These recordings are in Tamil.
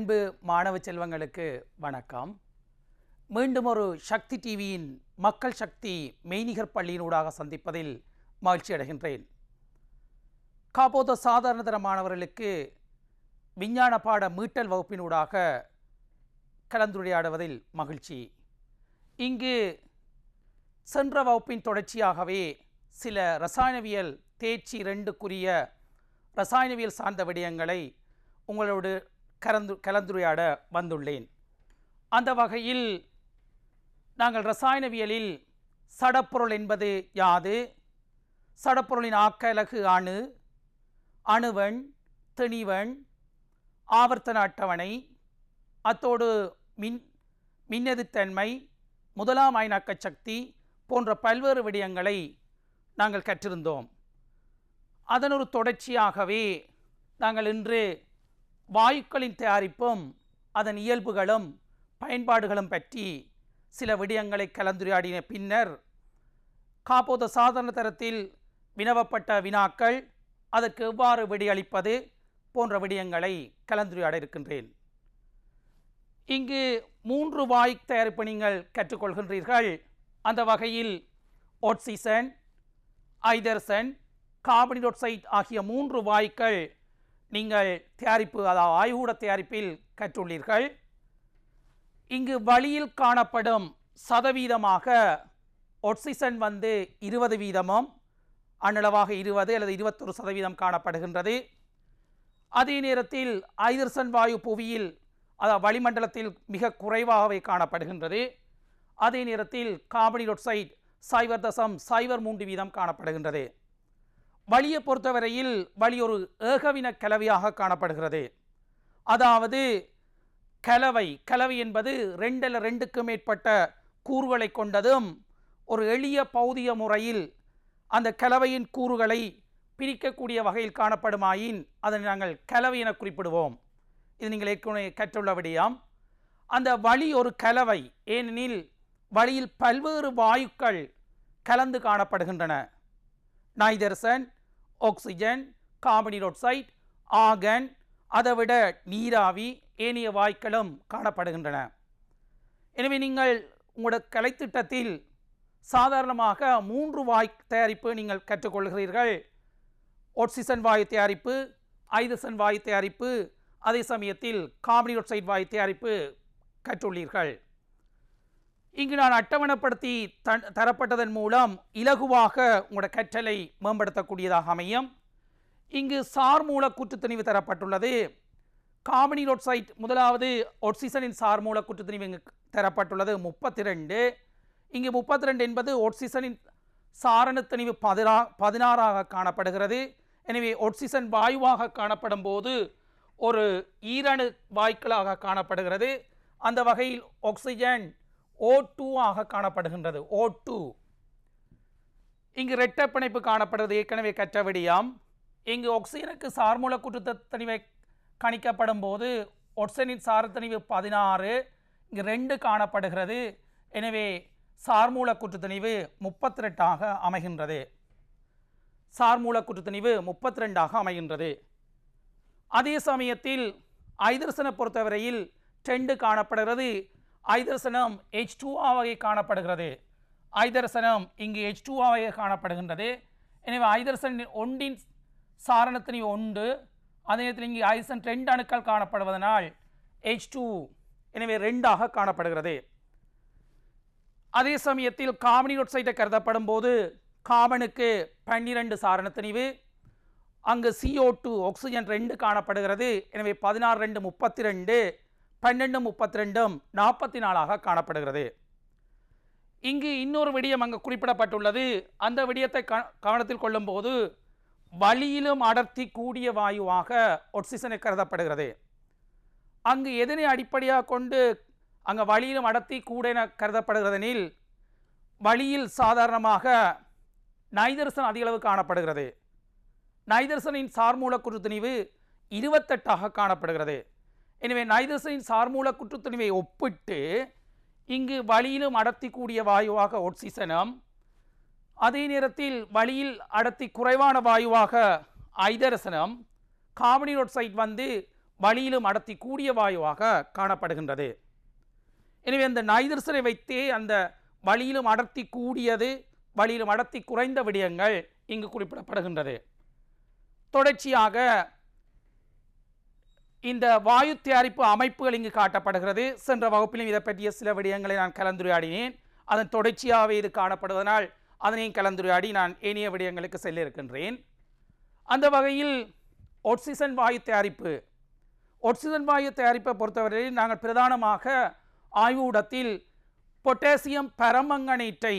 அன்பு மாணவ செல்வங்களுக்கு வணக்கம். மீண்டும் ஒரு சக்தி டிவியின் மக்கள் சக்தி மெய்நிகர் பள்ளியினூடாக சந்திப்பதில் மகிழ்ச்சி அடைகின்றேன். காப்போத சாதாரணதர மாணவர்களுக்கு விஞ்ஞான பாட மீட்டல் வகுப்பினூடாக கலந்துரையாடுவதில் மகிழ்ச்சி. இங்கு சென்ற வகுப்பின் தொடர்ச்சியாகவே சில இரசாயனவியல் தேர்ச்சி 2க்குரிய இரசாயனவியல் சார்ந்த விடயங்களை உங்களோடு கலந்துரையாட வந்துள்ளேன். அந்த வகையில் நாங்கள் இரசாயனவியலில் சடப்பொருள் என்பது யாது, சடப்பொருளின் ஆக்கலகு அணு, அணுவன், திணிவன், ஆவர்த்தன அட்டவணை, அத்தோடு மின்னெதிர்த்தன்மை, முதலாம் அயனாக்க சக்தி போன்ற பல்வேறு விடயங்களை நாங்கள் கற்றிருந்தோம். அதன் ஒரு தொடர்ச்சியாகவே நாங்கள் இன்று வாயுக்களின் தயாரிப்பும் அதன் இயல்புகளும் பயன்பாடுகளும் பற்றி சில விடயங்களை கலந்துரையாடின பின்னர் காப்போத சாதாரண தரத்தில் வினவப்பட்ட வினாக்கள், அதற்கு எவ்வாறு விடையளிப்பது போன்ற விடயங்களை கலந்துரையாட இருக்கின்றேன். இங்கு 3 வாயு தயாரிப்பு நீங்கள் கற்றுக்கொள்கின்றீர்கள். அந்த வகையில் ஆக்சிஜன், ஐதரசன், கார்பன் டை ஆக்சைடு ஆகிய 3 வாயுக்கள் நீங்கள் தயாரிப்பு, அதாவது ஆய்வுகூட தயாரிப்பில் கற்றுள்ளீர்கள். இங்கு வழியில் காணப்படும் சதவீதமாக ஆக்சிஜன் 20 வீதமும், அண்ணளவாக 20 அல்லது 21% காணப்படுகின்றது. அதே நேரத்தில் ஐதரசன் வாயு புவியில், அதாவது வளிமண்டலத்தில் மிக குறைவாகவே காணப்படுகின்றது. அதே நேரத்தில் கார்பன் டை ஆக்சைடு 0.03 வீதம் காணப்படுகின்றது. வளியை பொறுத்தவரையில் வளி ஒரு ஏகவின கலவையாக காணப்படுகிறது. அதாவது கலவை என்பது 2 அல்லது 2க்கு மேற்பட்ட கூறுகளை கொண்டதும், ஒரு எளிய பௌதிக முறையில் அந்த கலவையின் கூறுகளை பிரிக்கக்கூடிய வகையில் காணப்படுமாயின் அதனை நாங்கள் கலவை என குறிப்பிடுவோம். இது நீங்கள் ஏற்கனவே கற்றுள்ள விடயம். அந்த வளி ஒரு கலவை, ஏனெனில் வளியில் பல்வேறு வாயுக்கள் கலந்து காணப்படுகின்றன. நைதரசன், oxygen, carbon dioxide, அதைவிட நீராவி, ஏனைய வாயுக்களும் காணப்படுகின்றன. எனவே நீங்கள் உங்களோட கலைத்திட்டத்தில் சாதாரணமாக 3 வாயு தயாரிப்பு நீங்கள் கற்றுக்கொள்கிறீர்கள். ஆக்சிஜன் வாயு தயாரிப்பு, ஐதரசன் வாயு தயாரிப்பு, அதே சமயத்தில் கார்பன் டை ஆக்சைடு வாயு தயாரிப்பு கற்றுள்ளீர்கள். இங்கு நான் அட்டவணைப்படுத்தி தரப்பட்டதன் மூலம் இலகுவாக உங்களோட கற்றலை மேம்படுத்தக்கூடியதாக அமையும். இங்கு சார்மூல கூட்டுத்தணிவு தரப்பட்டுள்ளது. கார்பன் டை ஆக்சைடு, முதலாவது ஆக்சிஜனின் சார்மூல கூட்டுத்தணிவு இங்கு தரப்பட்டுள்ளது 32. இங்கு 32 என்பது ஆக்சிஜனின் சாரணத்தணிவு 16ஆக காணப்படுகிறது. எனவே ஆக்சிஜன் வாயுவாக காணப்படும் போது ஒரு ஈரணு வாயுக்களாக காணப்படுகிறது. அந்த வகையில் ஆக்சிஜன் O2 ஆக காணப்படுகின்றது. O2. இங்கு இரட்டை பிணைப்பு காணப்படுவது ஏற்கனவே கற்ற விடயம். இங்கு ஆக்சிஜனுக்கு சார்மூல கூட்டுத்தணிவை கணிக்கப்படும் போது ஆக்சிஜனின் சாரத்தணிவு 16, இங்கு 2 காணப்படுகிறது. எனவே சார்மூல கூட்டுத்தணிவு 38ஆக அமைகின்றது. சார்மூல கூட்டுத்தணிவு 32ஆக அமைகின்றது. அதே சமயத்தில் ஐதரசனை பொறுத்தவரையில் 2 காணப்படுகிறது. ஐதரசனம் H2O காணப்படுகிறது. ஐதரசனம் இங்கு H2O காணப்படுகின்றது. எனவே ஐதரசன் ஒன்றின் சாரணத்தணிவு 1, அதே நேரத்தில் இங்கு ஐதரசன் 2 அணுக்கள் காணப்படுவதனால் H2, எனவே 2ஆக காணப்படுகிறது. அதே சமயத்தில் கார்பன் டை ஆக்சைடை கருதப்படும் போது கார்பனுக்கு 12 சாரணத்தணிவு, அங்கு CO2 ஆக்சிஜன் 2 காணப்படுகிறது. எனவே 16, 2, 32, 12, 32, 44ஆக காணப்படுகிறது. இங்கு இன்னொரு விடயம் அங்கு குறிப்பிடப்பட்டுள்ளது. அந்த விடயத்தை கவனத்தில் கொள்ளும் போது வளியிலும் அடர்த்தி கூடிய வாயுவாக ஆக்சிஜனை கருதப்படுகிறது. அங்கு எதனை அடிப்படையாக கொண்டு அங்கு வளியிலும் அடர்த்தி கூட என கருதப்படுகிறதெனில், வளியில் சாதாரணமாக நைதரசன் அதிக அளவு காணப்படுகிறது. நைதரசனின் சார்மூல கூட்டுத்தணிவு 28ஆக காணப்படுகிறது. எனவே நைதரசனின் சார்மூல கூட்டுத்தணிவை ஒப்பிட்டு இங்கு வளியிலும் அடர்த்தி கூடிய வாயுவாக ஆக்சிஜனும், அதே நேரத்தில் வளியில் அடர்த்தி குறைவான வாயுவாக ஐதரசனும், கார்பன் டை ஆக்சைடு வளியிலும் அடர்த்தி கூடிய வாயுவாக காணப்படுகின்றது. எனவே அந்த நைதர்சனை வைத்தே அந்த வளியிலும் அடர்த்தி கூடியது, வளியிலும் அடர்த்தி குறைந்த விடயங்கள் இங்கு குறிப்பிடப்படுகின்றது. தொடர்ச்சியாக இந்த வாயு தயாரிப்பு அமைப்புகள் இங்கு காட்டப்படுகிறது. சென்ற வகுப்பிலும் இதை பற்றிய சில விடயங்களை நான் கலந்துரையாடினேன். அதன் தொடர்ச்சியாகவே இது காணப்படுவதனால் அதனையும் கலந்துரையாடி நான் ஏனைய விடயங்களுக்கு செல்ல இருக்கின்றேன். அந்த வகையில் ஆக்சிஜன் வாயு தயாரிப்பு, ஆக்சிஜன் வாயு தயாரிப்பை பொறுத்தவரையில் நாங்கள் பிரதானமாக ஆய்வூடத்தில் பொட்டாசியம் பெர்மங்கனேட்டை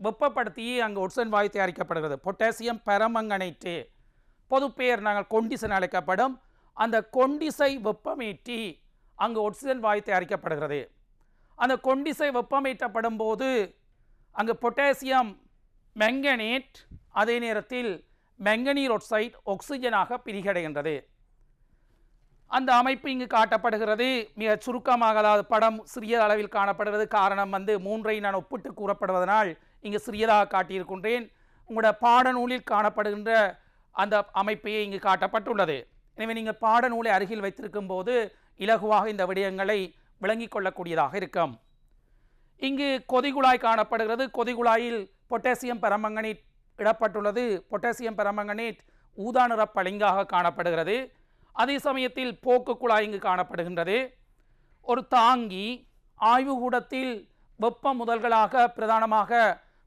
வெப்பப்படுத்தியே அங்கு ஆக்சிஜன் வாயு தயாரிக்கப்படுகிறது. பொட்டாசியம் பெர்மங்கனேட்டு பொது பெயர் நாங்கள் கொண்டிசன் அழைக்கப்படும். அந்த கொண்டிசை வெப்பமேற்றி அங்கு ஆக்சிஜன் வாயு தயாரிக்கப்படுகிறது. அந்த கொண்டிசை வெப்பமேற்றப்படும் போது அங்கு பொட்டாசியம் மெங்கனேட் அதே நேரத்தில் மெங்கனீர் ஆக்சைடு ஆக்சிஜனாக பிரிகடைகின்றது. அந்த அமைப்பு இங்கு காட்டப்படுகிறது. மிக சுருக்கமாக, அதாவது படம் சிறிய அளவில் காணப்படுகிறது. காரணம் மூன்றை நான் ஒப்பிட்டு கூறப்படுவதனால் இங்கு சிறியதாக காட்டியிருக்கின்றேன். உங்களோட பாடநூலில் காணப்படுகின்ற அந்த அமைப்பையே இங்கு காட்டப்பட்டுள்ளது. எனவே நீங்கள் பாடநூலை அருகில் வைத்திருக்கும் போது இலகுவாக இந்த விடயங்களை விளங்கிக் கொள்ளக்கூடியதாக இருக்கும். இங்கு கொதிகுழாய் காணப்படுகிறது. கொதிகுழாயில் பொட்டாசியம் பெர்மங்கனேட் இடப்பட்டுள்ளது. பொட்டாசியம் பெர்மங்கனேட் ஊதா நிற பளிங்காக காணப்படுகிறது. அதே சமயத்தில் போக்கு குழாய் இங்கு காணப்படுகின்றது. ஒரு தாங்கி, ஆய்வுகூடத்தில் வெப்ப முதல்களாக பிரதானமாக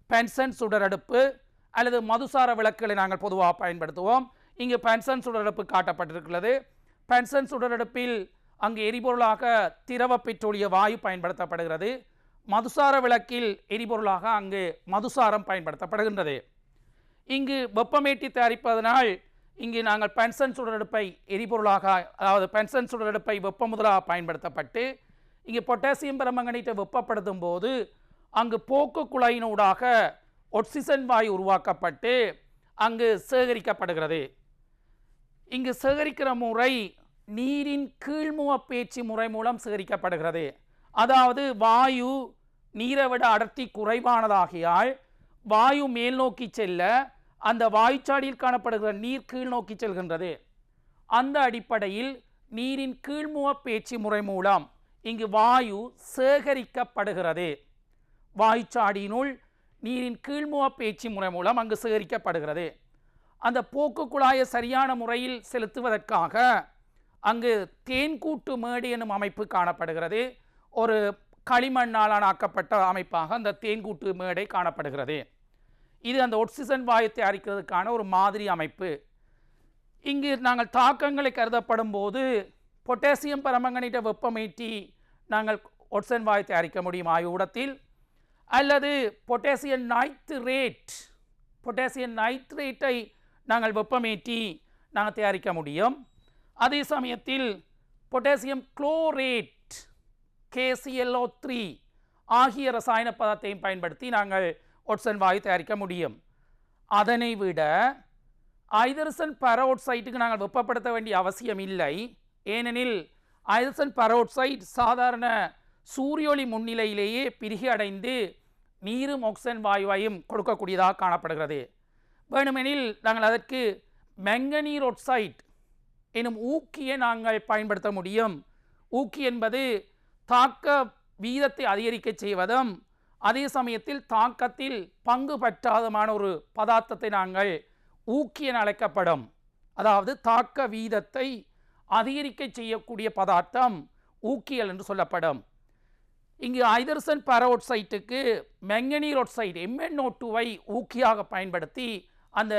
பென்சன் சுடரடுப்பு அல்லது மதுசார விளக்குகளை நாங்கள் பொதுவாக பயன்படுத்துவோம். இங்கு பென்சன் சுடரடுப்பு காட்டப்பட்டிருக்கிறது. பென்சன் சுடரடுப்பில் அங்கு எரிபொருளாக திரவ பெட்ரோலிய வாயு பயன்படுத்தப்படுகிறது. மதுசார விளக்கில் எரிபொருளாக அங்கு மதுசாரம் பயன்படுத்தப்படுகின்றது. இங்கு வெப்பமேற்றி தயாரிப்பதனால் இங்கு நாங்கள் பென்சன் சுடரடுப்பை எரிபொருளாக, அதாவது பென்சன் சுடரடுப்பை வெப்ப முதலாக பயன்படுத்தப்பட்டு இங்கு பொட்டாசியம் பெர்மங்கனேட்டை வெப்பப்படுத்தும் போது அங்கு போக்கு குழாயினூடாக ஆக்சிஜன் வாயு உருவாக்கப்பட்டு அங்கு சேகரிக்கப்படுகிறது. இங்கு சேகரிக்கிற முறை நீரின் கீழ்முக பேச்சு முறை மூலம் சேகரிக்கப்படுகிறது. அதாவது வாயு நீரை விட அடர்த்தி குறைவானதாகியால் வாயு மேல் நோக்கி செல்ல அந்த வாயுச்சாடியில் காணப்படுகிற நீர் கீழ் நோக்கி செல்கின்றது. அந்த அடிப்படையில் நீரின் கீழ்முக பேச்சு முறை மூலம் இங்கு வாயு சேகரிக்கப்படுகிறது. வாயுச்சாடியினுள் நீரின் கீழ்முக பேச்சு முறை மூலம் அங்கு சேகரிக்கப்படுகிறது. அந்த போக்கு குழாயை சரியான முறையில் செலுத்துவதற்காக அங்கு தேன்கூட்டு மேடு எனும் அமைப்பு காணப்படுகிறது. ஒரு களிமண்ணால் ஆக்கப்பட்ட அமைப்பாக அந்த தேன்கூட்டு மேடை காணப்படுகிறது. இது அந்த ஆக்சிஜன் வாயு தயாரிக்கிறதுக்கான ஒரு மாதிரி அமைப்பு. இங்கு நாங்கள் தாக்கங்களை கருதப்படும் போது பொட்டாசியம் பெர்மங்கனேட்டை வெப்பமேற்றி நாங்கள் ஆக்சிஜன் வாயு தயாரிக்க முடியும் ஆய்வூடத்தில். அல்லது பொட்டாசியம் நைட்ரேட்டை நாங்கள் வெப்பமேற்றி நாங்கள் தயாரிக்க முடியும். அதே சமயத்தில் பொட்டாசியம் குளோரேட் KClO3 ஆகிய ரசாயன பதார்த்தத்தையும் பயன்படுத்தி நாங்கள் ஆக்சிஜன் வாயு தயாரிக்க முடியும். அதனை விட ஐதரசன் பெராக்சைடுக்கு நாங்கள் வெப்பப்படுத்த வேண்டிய அவசியம் இல்லை. ஏனெனில் ஐதரசன் பெராக்சைடு சாதாரண சூரியொளி முன்னிலையிலேயே பிரிகி அடைந்து நீரும் ஆக்சிஜன் வாயுவையும் கொடுக்கக்கூடியதாக காணப்படுகிறது. வேணுமெனில் நாங்கள் அதற்கு மெங்கனீர் ஆக்சைடு எனும் ஊக்கியை நாங்கள் பயன்படுத்த முடியும். ஊக்கி என்பது தாக்க வீதத்தை அதிகரிக்க செய்வதும் அதே சமயத்தில் தாக்கத்தில் பங்கு பற்றாதமான ஒரு பதார்த்தத்தை நாங்கள் ஊக்கி என அழைக்கப்படும். அதாவது தாக்க வீதத்தை அதிகரிக்க செய்யக்கூடிய பதார்த்தம் ஊக்கியல் என்று சொல்லப்படும். இங்கு ஐதரசன் பெராக்சைட்டுக்கு மெங்கனீர் ஆக்சைடு MnO2வை ஊக்கியாக பயன்படுத்தி அந்த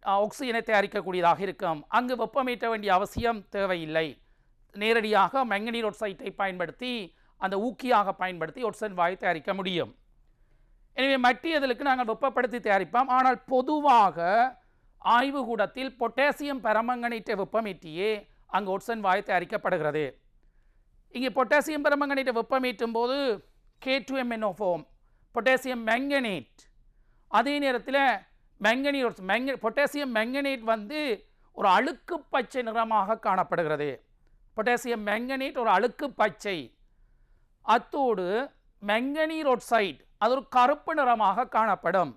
ஆக்சிஜனை தயாரிக்கக்கூடியதாக இருக்கும். அங்கு வெப்பமேற்ற வேண்டிய அவசியம் தேவையில்லை. நேரடியாக மெங்கனீர் ஆக்சைட்டை பயன்படுத்தி அந்த ஊக்கியாக பயன்படுத்தி ஆக்சிஜன் வாயு தயாரிக்க முடியும். எனவே மற்றியதற்கு நாங்கள் வெப்பப்படுத்தி தயாரிப்போம். ஆனால் பொதுவாக ஆய்வுகூடத்தில் பொட்டாசியம் பெர்மங்கனேட்டை வெப்பமேற்றியே அங்கு ஆக்சிஜன் வாயு தயாரிக்கப்படுகிறது. இங்கே பொட்டாசியம் பெர்மங்கனேட்டை வெப்பமேற்றும் போது K2MnO4 பொட்டாசியம் மெங்கனேட், அதே நேரத்தில் பொட்டாசியம் மெங்கனேட் ஒரு அழுக்கு பச்சை நிறமாக காணப்படுகிறது. பொட்டாசியம் மெங்கனேட் ஒரு அழுக்கு பச்சை. அத்தோடு மெங்கனீர் ஆக்சைடு அது ஒரு கருப்பு நிறமாக காணப்படும்.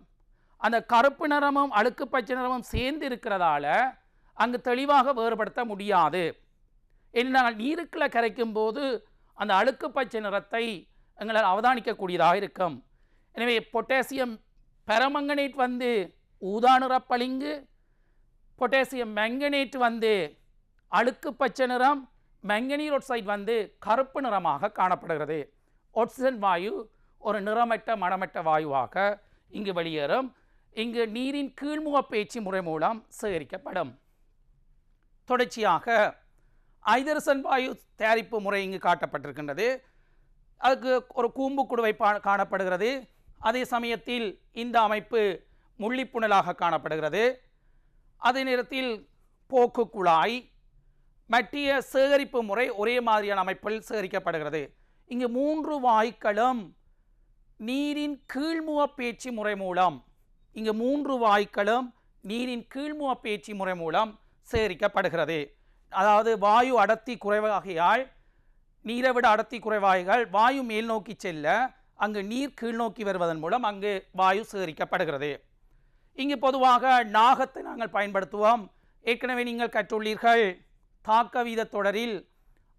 அந்த கருப்பு நிறமும் அழுக்கு பச்சை நிறமும் சேர்ந்து இருக்கிறதால அங்கு தெளிவாக வேறுபடுத்த முடியாது. நாங்கள் நீருக்குள்ள கரைக்கும் போது அந்த அழுக்கு பச்சை நிறத்தை எங்களால் அவதானிக்கக்கூடியதாக இருக்கும். எனவே பொட்டாசியம் பெரமங்கனேட் வந்து ஊதா நிற பளிங்கு, பொட்டாசியம் மேங்கனேட் வந்து அழுக்கு பச்சை நிறம், மேங்கனீர் ஆக்சைடு வந்து கருப்பு நிறமாக காணப்படுகிறது. ஆக்சிஜன் வாயு ஒரு நிறமற்ற மணமற்ற வாயுவாக இங்கு வெளியேறும். இங்கு நீரின் கீழ்முக பேச்சு முறை மூலம் சேகரிக்கப்படும். தொடர்ச்சியாக ஐதரசன் வாயு தயாரிப்பு முறை இங்கு காட்டப்பட்டிருக்கின்றது. அதுக்கு ஒரு கூம்பு குடுவை காணப்படுகிறது. அதே சமயத்தில் இந்த அமைப்பு முள்ளிப்புணலாக காணப்படுகிறது. அதே நேரத்தில் போக்கு குழாய் மற்றிய சேகரிப்பு முறை ஒரே மாதிரியான அமைப்பில் சேகரிக்கப்படுகிறது. இங்கு 3 வாயுக்களும் நீரின் கீழ்முக பேச்சு முறை மூலம் சேகரிக்கப்படுகிறது. அதாவது வாயு அடர்த்தி குறைவாகையால் நீரை விட அடர்த்தி குறைவாய்கள் வாயு மேல் நோக்கி செல்ல அங்கு நீர் கீழ் நோக்கி வருவதன் மூலம் அங்கு வாயு சேகரிக்கப்படுகிறது. இங்கு பொதுவாக நாகத்தை நாங்கள் பயன்படுத்துவோம். ஏற்கனவே நீங்கள் கற்றுள்ளீர்கள், தாக்க வீத தொடரில்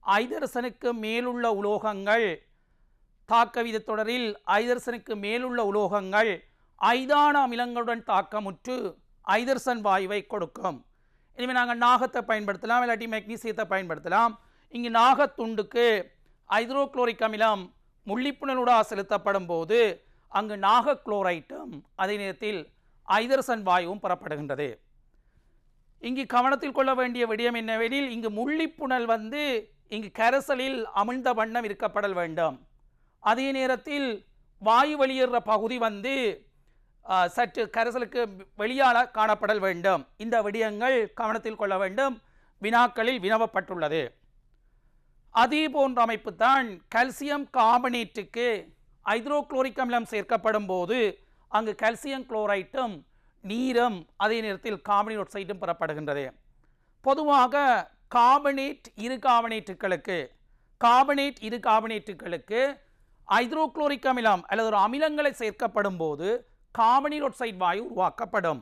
ஐதரசனுக்கு மேலுள்ள உலோகங்கள் ஐதான அமிலங்களுடன் தாக்கமுற்று ஐதரசன் வாயுவை கொடுக்கும். எனவே நாங்கள் நாகத்தை பயன்படுத்தலாம், இல்லாட்டி மெக்னீசியத்தை பயன்படுத்தலாம். இங்கு நாகத்துண்டுக்கு ஹைட்ரோக்ளோரிக் அமிலம் முள்ளிப்புணலூடாக செலுத்தப்படும் போது அங்கு நாக குளோரைட்டும் அதே நேரத்தில் ஐதரசன் வாயுவும் பெறப்படுகின்றது. இங்கு கவனத்தில் கொள்ள வேண்டிய விடயம் என்னவெனில், இங்கு முள்ளிப்புணல் வந்து இங்கு கரைசலில் அமிழ்ந்த வண்ணம் இருக்கப்படல் வேண்டும். அதே நேரத்தில் வாயு வெளியேற பகுதி வந்து சற்று கரைசலுக்கு வெளியால காணப்படல் வேண்டும். இந்த விடயங்கள் கவனத்தில் கொள்ள வேண்டும், வினாக்களில் வினவப்பட்டுள்ளது. அதே போன்ற அமைப்பு தான் கால்சியம் கார்பனேட்டுக்கு ஹைட்ரோக்ளோரிக் அமிலம் சேர்க்கப்படும் போது அங்கு கால்சியம் குளோரைட்டும் நீரும் அதே நேரத்தில் கார்பனீர் ஆக்சைடும் பெறப்படுகின்றது. பொதுவாக கார்பனேட் இரு கார்பனேட்டுகளுக்கு ஹைட்ரோக்ளோரிக் அமிலம் அல்லது ஒரு அமிலங்களை சேர்க்கப்படும் போது கார்பனீர் ஆக்சைடு வாயு உருவாக்கப்படும்.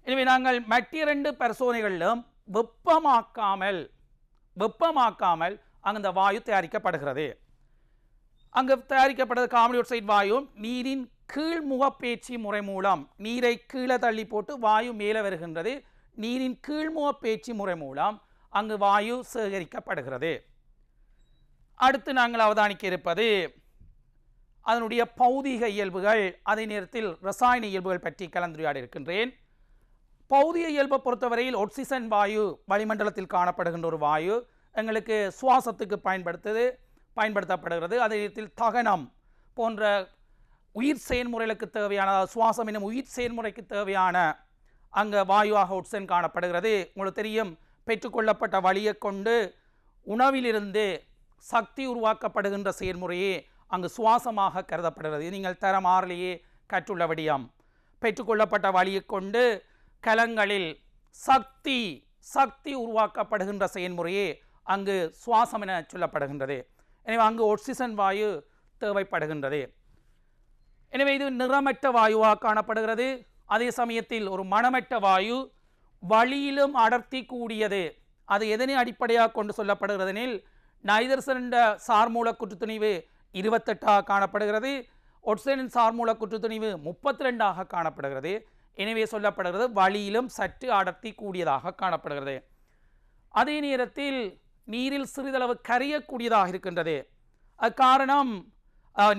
எனவே நாங்கள் மற்ற 2 பரிசோதனைகளிலும் வெப்பமாக்காமல் அந்த வாயு தயாரிக்கப்படுகிறது. அங்கு தயாரிக்கப்படுறது கார்பன் டை ஆக்சைடு வாயு நீரின் கீழ்முகப்பேச்சு முறை மூலம், நீரை கீழே தள்ளி போட்டு வாயு மேலே வருகின்றது. நீரின் கீழ்முகப்பேச்சு முறை மூலம் அங்கு வாயு சேகரிக்கப்படுகிறது. அடுத்து நாங்கள் அவதானிக்க இருப்பது அதனுடைய பௌதிக இயல்புகள், அதே நேரத்தில் ரசாயன இயல்புகள் பற்றி கலந்துரையாட இருக்கின்றேன். பௌதிக இயல்பை பொறுத்தவரையில் ஆக்சிஜன் வாயு வளிமண்டலத்தில் காணப்படுகின்ற ஒரு வாயு, எங்களுக்கு சுவாசத்துக்கு பயன்படுத்தப்படுகிறது. அதே நேரத்தில் தகனம் போன்ற உயிர் செயல்முறைகளுக்கு தேவையான, சுவாசம் என்னும் உயிர் செயல்முறைக்கு தேவையான அங்கே வாயுவாக ஆக்சிஜன் காணப்படுகிறது. உங்களுக்கு தெரியும், பெற்றுக்கொள்ளப்பட்ட வழியை கொண்டு உணவிலிருந்து சக்தி உருவாக்கப்படுகின்ற செயல்முறையே அங்கு சுவாசமாக கருதப்படுகிறது. நீங்கள் தரம் 6லேயே கற்றுள்ள விடயம், பெற்றுக்கொள்ளப்பட்ட வழியை கொண்டு கலங்களில் சக்தி உருவாக்கப்படுகின்ற செயல்முறையே அங்கு சுவாசம் என சொல்லப்படுகின்றது. எனவே அங்கு ஆக்சிஜன் வாயு தேவைப்படுகின்றது. எனவே இது நிறமற்ற வாயுவாக காணப்படுகிறது. அதே சமயத்தில் ஒரு மணமற்ற வாயு, வழியிலும் அடர்த்தி கூடியது. அது எதனை அடிப்படையாக கொண்டு சொல்லப்படுகிறதெனில், நைதரசன் சார்மூல குற்றுத்துணிவு 28ஆக காணப்படுகிறது, ஒட்சனின் சார்மூல குற்றுத்துணிவு 32ஆக காணப்படுகிறது. எனவே சொல்லப்படுகிறது வழியிலும் சற்று அடர்த்தி கூடியதாக காணப்படுகிறது. அதே நேரத்தில் நீரில் சிறிதளவு கரையக்கூடியதாக இருக்கின்றது. அது காரணம்,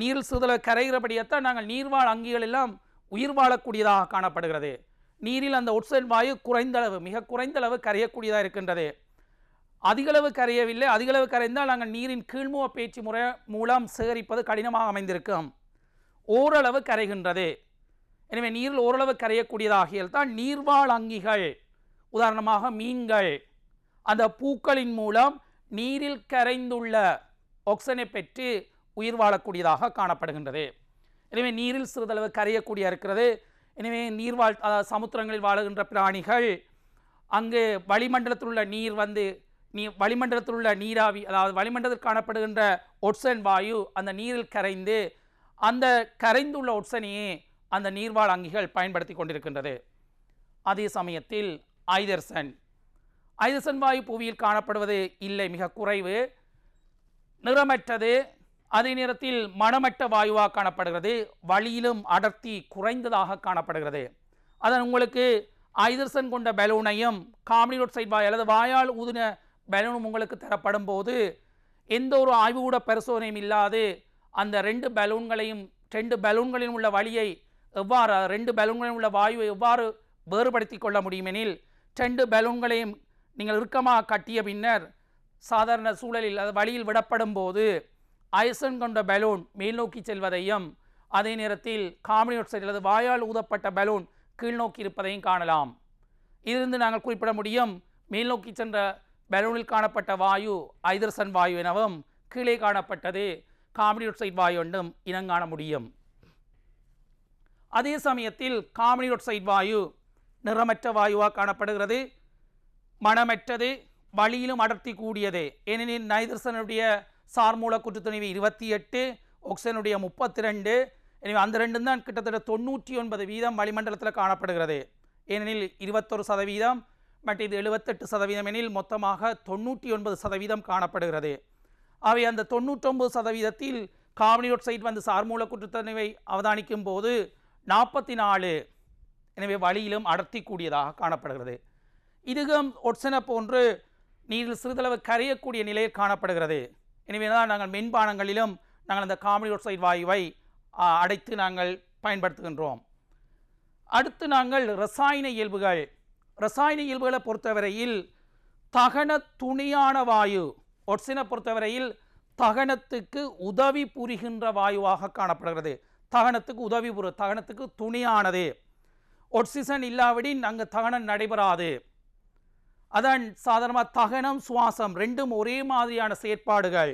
நீரில் சிறிதளவு கரைகிறபடியத்தான் நாங்கள் நீர்வாழ் அங்கிகள் எல்லாம் உயிர் வாழக்கூடியதாக காணப்படுகிறது. நீரில் அந்த ஒட்சன் வாயு மிக குறைந்தளவு கரையக்கூடியதாக இருக்கின்றது. அதிகளவு கரையவில்லை. அதிகளவு கரைந்தால் நாங்கள் நீரின் கீழ்முக பேச்சு முறை மூலம் சேகரிப்பது கடினமாக அமைந்திருக்கும். ஓரளவு கரைகின்றது. எனவே நீரில் ஓரளவு கரையக்கூடியதாகியால் தான் நீர்வாழ் அங்கிகள், உதாரணமாக மீன்கள், அந்த பூக்களின் மூலம் நீரில் கரைந்துள்ள ஆக்சிஜனை பெற்று உயிர் வாழக்கூடியதாக காணப்படுகின்றது. எனவே நீரில் சிறிதளவு கரையக்கூடிய இருக்கிறது. எனவே நீர்வாழ் சமுத்திரங்களில் வாழுகின்ற பிராணிகள் அங்கு வளிமண்டலத்தில் உள்ள வளிமண்டலத்தில் உள்ள நீராவி, அதாவது வளிமண்டலத்தில் காணப்படுகின்ற ஒட்சன் வாயு அந்த நீரில் கரைந்து அந்த கரைந்துள்ள ஒட்சனையே அந்த நீர்வாழ் அங்கிகள் பயன்படுத்தி கொண்டிருக்கின்றது. அதே சமயத்தில் ஹைட்ரஜன் வாயு புவியில் காணப்படுவது இல்லை, மிக குறைவு. நிறமற்றது, அதே நேரத்தில் மணமற்ற வாயுவாக காணப்படுகிறது. வளியிலும் அடர்த்தி குறைந்ததாக காணப்படுகிறது. அதன் உங்களுக்கு ஹைட்ரஜன் கொண்ட பலூனையும் கார்பன் டை ஆக்சைடு வாயு அல்லது வாயால் ஊதின பலூனும் உங்களுக்கு தரப்படும் போது எந்த ஒரு ஆய்வுகூட பரிசோதனையும் இல்லாது அந்த ரெண்டு பலூன்களிலும் உள்ள வழியை எவ்வாறு, ரெண்டு பலூன்களிலும் உள்ள வாயுவை எவ்வாறு வேறுபடுத்தி கொள்ள முடியுமெனில், ரெண்டு பலூன்களையும் நீங்கள் இறுக்கமாக கட்டிய பின்னர் சாதாரண சூழலில் அது வழியில் விடப்படும் போது ஹைட்ரஜன் கொண்ட பலூன் மேல் நோக்கி செல்வதையும், அதே நேரத்தில் கார்பன் டை ஆக்சைடு அல்லது வாயால் ஊதப்பட்ட பலூன் கீழ் நோக்கி இருப்பதையும் காணலாம். இதிலிருந்து நாங்கள் குறிப்பிட முடியும், மேல் நோக்கி சென்ற பலூனில் காணப்பட்ட வாயு ஹைட்ரஜன் வாயு எனவும் கீழே காணப்பட்டது கார்பன் டை ஆக்சைடு வாயு என்றும் இனங்காண முடியும். அதே சமயத்தில் கார்பன் டை ஆக்சைடு வாயு நிறமற்ற வாயுவாக காணப்படுகிறது, மணமற்றது, வளியிலும் அடர்த்தி கூடியது. ஏனெனில் நைட்ரசனுடைய சார்மூலக்கூற்று துணிவு 28, ஆக்சிஜனுடைய 32. எனவே அந்த ரெண்டும் தான் கிட்டத்தட்ட 99% வளிமண்டலத்தில் காணப்படுகிறது. ஏனெனில் 21% மற்றும் இது 78% எனில் மொத்தமாக 99% காணப்படுகிறது. அவை அந்த 99%ல் கார்பன் டை ஆக்சைடு வந்து சார்மூலக்கூற்று துணிவை அவதானிக்கும் போது 44. எனவே வளியிலும் அடர்த்தி கூடியதாக காணப்படுகிறது. இதுவும் ஒட்சனை போன்று நீரில் சிறிதளவு கரையக்கூடிய நிலையில் காணப்படுகிறது. எனவே தான் நாங்கள் மென்பானங்களிலும் நாங்கள் அந்த கார்பன் டை ஆக்சைடு வாயுவை அடைத்து நாங்கள் பயன்படுத்துகின்றோம். அடுத்து நாங்கள் ரசாயன இயல்புகளை பொறுத்தவரையில் தகன துணியான வாயு ஒட்சினை பொறுத்தவரையில் தகனத்துக்கு உதவி புரிகின்ற வாயுவாக காணப்படுகிறது. தகனத்துக்கு துணியானது. ஒட்சிஜன் இல்லாவிடின் அங்கு தகனம் நடைபெறாது. அதன் சாதாரணமாக தகனம் சுவாசம் ரெண்டும் ஒரே மாதிரியான செயற்பாடுகள்.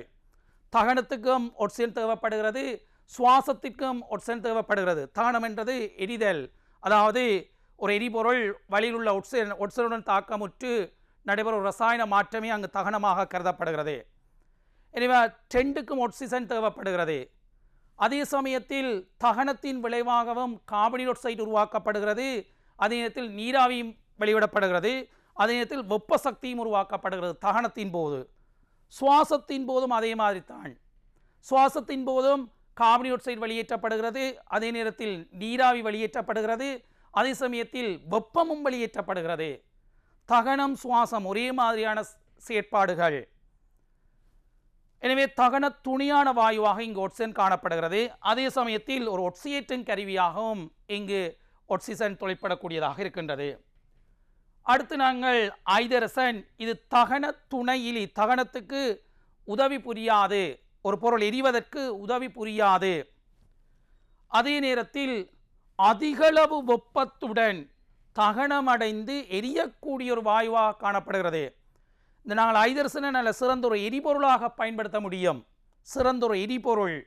தகனத்துக்கும் ஒட்சிஜன் தேவைப்படுகிறது, சுவாசத்திற்கும் ஒட்சிஜன் தேவைப்படுகிறது. தகனம் என்றது எரிதல், அதாவது ஒரு எரிபொருள் வழியில் உள்ள ஒட்சிஜனுடன் தாக்கமுற்று நடைபெறும் ஒரு ரசாயன மாற்றமே அங்கு தகனமாக கருதப்படுகிறது. எனவே ரெண்டுக்கும் ஒட்சிஜன் தேவைப்படுகிறது. அதே சமயத்தில் தகனத்தின் விளைவாகவும் கார்பன் டை ஆக்சைடு உருவாக்கப்படுகிறது, அதே நேரத்தில் நீராவியும் வெளிவிடப்படுகிறது, அதே நேரத்தில் வெப்ப சக்தியும் உருவாக்கப்படுகிறது தகனத்தின் போது. சுவாசத்தின் போதும் அதே மாதிரி தான். சுவாசத்தின் போதும் கார்பன் டை ஆக்சைடு வெளியேற்றப்படுகிறது, அதே நேரத்தில் நீராவி வெளியேற்றப்படுகிறது, அதே சமயத்தில் வெப்பமும் வெளியேற்றப்படுகிறது. தகனம் சுவாசம் ஒரே மாதிரியான செயற்பாடுகள். எனவே தகன துணியான வாயுவாக இங்கு ஒட்சிஜன் காணப்படுகிறது. அதே சமயத்தில் ஒரு ஒட்சியேற்றும் கருவியாகவும் இங்கு ஒட்சிஜன் தொழிற்படக்கூடியதாக இருக்கின்றது. அடுத்து நாங்கள் ஹைட்ரஜன், இது தகன துணையிலி, தகனத்துக்கு உதவி புரியாது, ஒரு பொருள் எரிவதற்கு உதவி புரியாது. அதே நேரத்தில் அதிகளவு வெப்பத்துடன் தகனமடைந்து எரியக்கூடிய ஒரு வாயுவாக காணப்படுகிறது. இந்த நாங்கள் ஹைட்ரஜனை நல்ல சிறந்த ஒரு எரிபொருளாக பயன்படுத்த முடியும். சிறந்த ஒரு எரிபொருள்.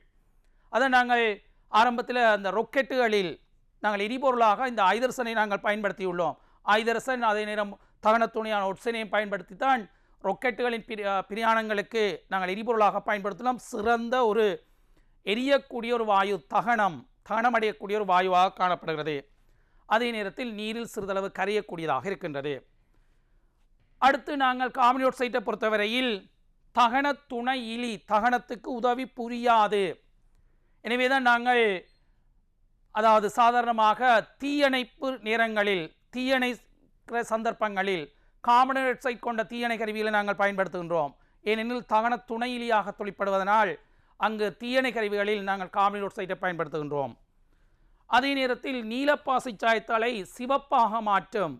அதை நாங்கள் ஆரம்பத்தில் அந்த ரொக்கெட்டுகளில் நாங்கள் எரிபொருளாக இந்த ஹைட்ரஜனை நாங்கள் பயன்படுத்தியுள்ளோம். ஹைட்ரஜன் அதே நேரம் தகனத்துணையான ஒட்சிஜனையும் பயன்படுத்தித்தான் ரொக்கெட்டுகளின் பிரயாணங்களுக்கு நாங்கள் எரிபொருளாக பயன்படுத்தலாம். சிறந்த ஒரு எரியக்கூடிய ஒரு வாயு, தகனமடையக்கூடிய ஒரு வாயுவாக காணப்படுகிறது. அதே நேரத்தில் நீரில் சிறிதளவு கரையக்கூடியதாக இருக்கின்றது. அடுத்து நாங்கள் கார்பன் டை ஆக்சைடை பொறுத்தவரையில் தகன துணை இலி, தகனத்துக்கு உதவி புரியாது. எனவே தான் நாங்கள் அதாவது சாதாரணமாக தீயணைப்பு நேரங்களில், தீயணைக்கிற சந்தர்ப்பங்களில் கார்பன் டை ஆக்சைடு கொண்ட தீயணை கருவிகளை நாங்கள் பயன்படுத்துகின்றோம். ஏனெனில் தகன துணையிலியாக தொழிற்படுவதனால் அங்கு தீயணை கருவிகளில் நாங்கள் கார்பன் டை ஆக்சைடை பயன்படுத்துகின்றோம். அதே நேரத்தில் நீலப்பாசி சாயத்தாலை சிவப்பாக மாற்றும்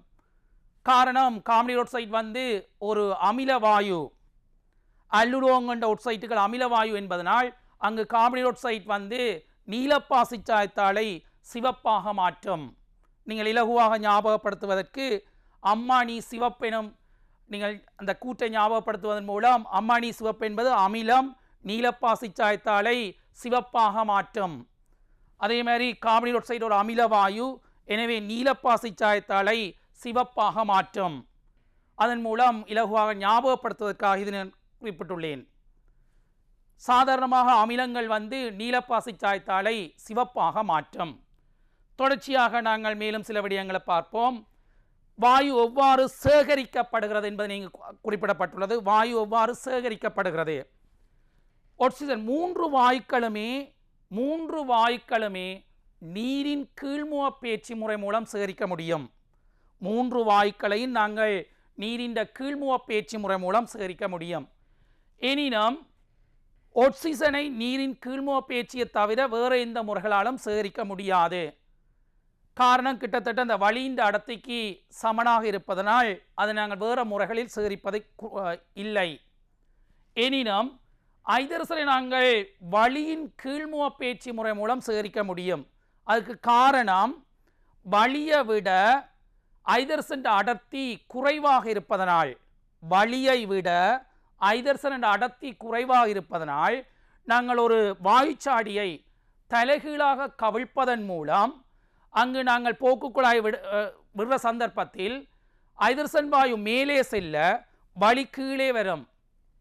காரணம், கார்பன் டை ஆக்சைடு வந்து ஒரு அமிலவாயு, அல்லுரோங்கண்ட ஆக்சைடுகள் அமிலவாயு என்பதனால் அங்கு கார்பன் டை ஆக்சைடு வந்து நீலப்பாசி சாயத்தாலை சிவப்பாக மாற்றும். நீங்கள் இலகுவாக ஞாபகப்படுத்துவதற்கு அம்மானி சிவப்பெனும் நீங்கள் அந்த கூற்றை ஞாபகப்படுத்துவதன் மூலம் அம்மானி சிவப்பு என்பது அமிலம், நீலப்பாசி சாயத்தாலை சிவப்பாக மாற்றும். அதே மாதிரி கார்பன் டை ஆக்சைடு ஒரு அமிலவாயு, எனவே நீலப்பாசி சாயத்தாலை சிவப்பாக மாற்றும். அதன் மூலம் இலகுவாக ஞாபகப்படுத்துவதற்காக இது நான் குறிப்பிட்டுள்ளேன். சாதாரணமாக அமிலங்கள் வந்து நீலப்பாசி சாயத்தாலை சிவப்பாக மாற்றும். தொடர்ச்சியாக நாங்கள் மேலும் சில விடயங்களை பார்ப்போம். வாயு எவ்வாறு சேகரிக்கப்படுகிறது என்பது இங்கு குறிப்பிடப்பட்டுள்ளது. வாயு எவ்வாறு சேகரிக்கப்படுகிறது? ஆக்சிஜன் மூன்று வாயுக்களுமே நீரின் கீழ்முக பேச்சு முறை மூலம் சேகரிக்க முடியும். 3 வாயுக்களையும் நாங்கள் நீரின் கீழ்முக பேச்சு முறை மூலம் சேகரிக்க முடியும். எனினும் ஆக்சிஜனை நீரின் கீழ்முக பேச்சியை தவிர வேறு எந்த முறைகளாலும் சேகரிக்க முடியாது. காரணம், கிட்டத்தட்ட அந்த வளியின் அடர்த்திக்கு சமனாக இருப்பதனால் அதை நாங்கள் வேறு முறைகளில் சேகரிப்பது இல்லை. எனினும் ஐதரசனை நாங்கள் வளியின் கீழ்முக பேச்சு முறை மூலம் சேகரிக்க முடியும். அதுக்கு காரணம், வளியை விட ஐதரசன் அடர்த்தி குறைவாக இருப்பதனால், வளியை விட ஐதரசன் அடர்த்தி குறைவாக இருப்பதனால் நாங்கள் ஒரு வாயுச்சாடியை தலைகீழாக கவிழ்ப்பதன் மூலம் அங்கு நாங்கள் போக்குக்குழாய் விடுற சந்தர்ப்பத்தில் ஐதரசன் வாயு மேலே செல்ல வளி கீழே வரும்.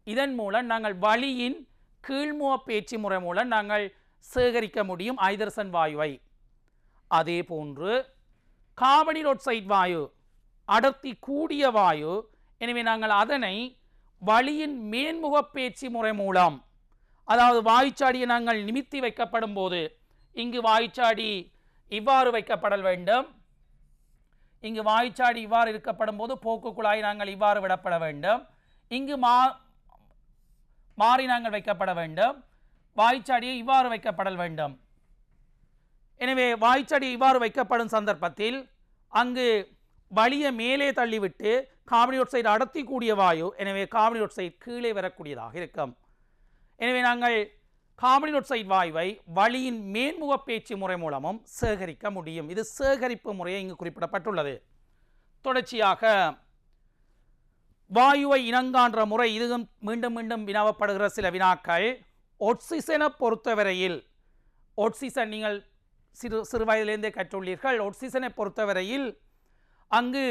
இதன் மூலம் நாங்கள் வளியின் கீழ்முக பேச்சு முறை மூலம் நாங்கள் சேகரிக்க முடியும் ஐதரசன் வாயுவை. அதே போன்று கார்பன் ஆக்சைடு வாயு அடர்த்தி கூடிய வாயு. எனவே நாங்கள் அதனை வளியின் மேன்முக பேச்சு முறை மூலம், அதாவது வாயுச்சாடியை நாங்கள் நிமித்தி வைக்கப்படும் போது, இங்கு வாயுச்சாடி இவ்வாறு வைக்கப்பட வேண்டும். இங்கு வாயுச்சாடி இவ்வாறு இருக்கப்படும் போது போக்கு குழாய் நாங்கள் இவ்வாறு விடப்பட வேண்டும். இங்கு மாறி நாங்கள் வைக்கப்பட வேண்டும். வாயுச்சாடியை இவ்வாறு வைக்கப்பட வேண்டும். எனவே வாயுச்சாடி இவ்வாறு வைக்கப்படும் சந்தர்ப்பத்தில் அங்கு வளியை மேலே தள்ளிவிட்டு கார்பன் ஆக்சைடு அடர்த்தி கூடிய வாயு, எனவே கார்பன் ஆக்சைடு கீழே வரக்கூடியதாக இருக்கும். எனவே நாங்கள் கார்பன் ஆக்சைடு வாயுவை வளியின் மேன்முக பேச்சு முறை மூலமும் சேகரிக்க முடியும். இது சேகரிப்பு முறையை இங்கு குறிப்பிடப்பட்டுள்ளது. தொடர்ச்சியாக வாயுவை இனங்காண்ற முறை, இதுவும் மீண்டும் மீண்டும் வினாவப்படுகிற சில வினாக்கள். ஆக்சிஜனை பொறுத்தவரையில், ஆக்சிஜன் நீங்கள் சிறு வயதிலிருந்தே கற்றுள்ளீர்கள். ஆக்சிஜனை பொறுத்தவரையில் அங்கு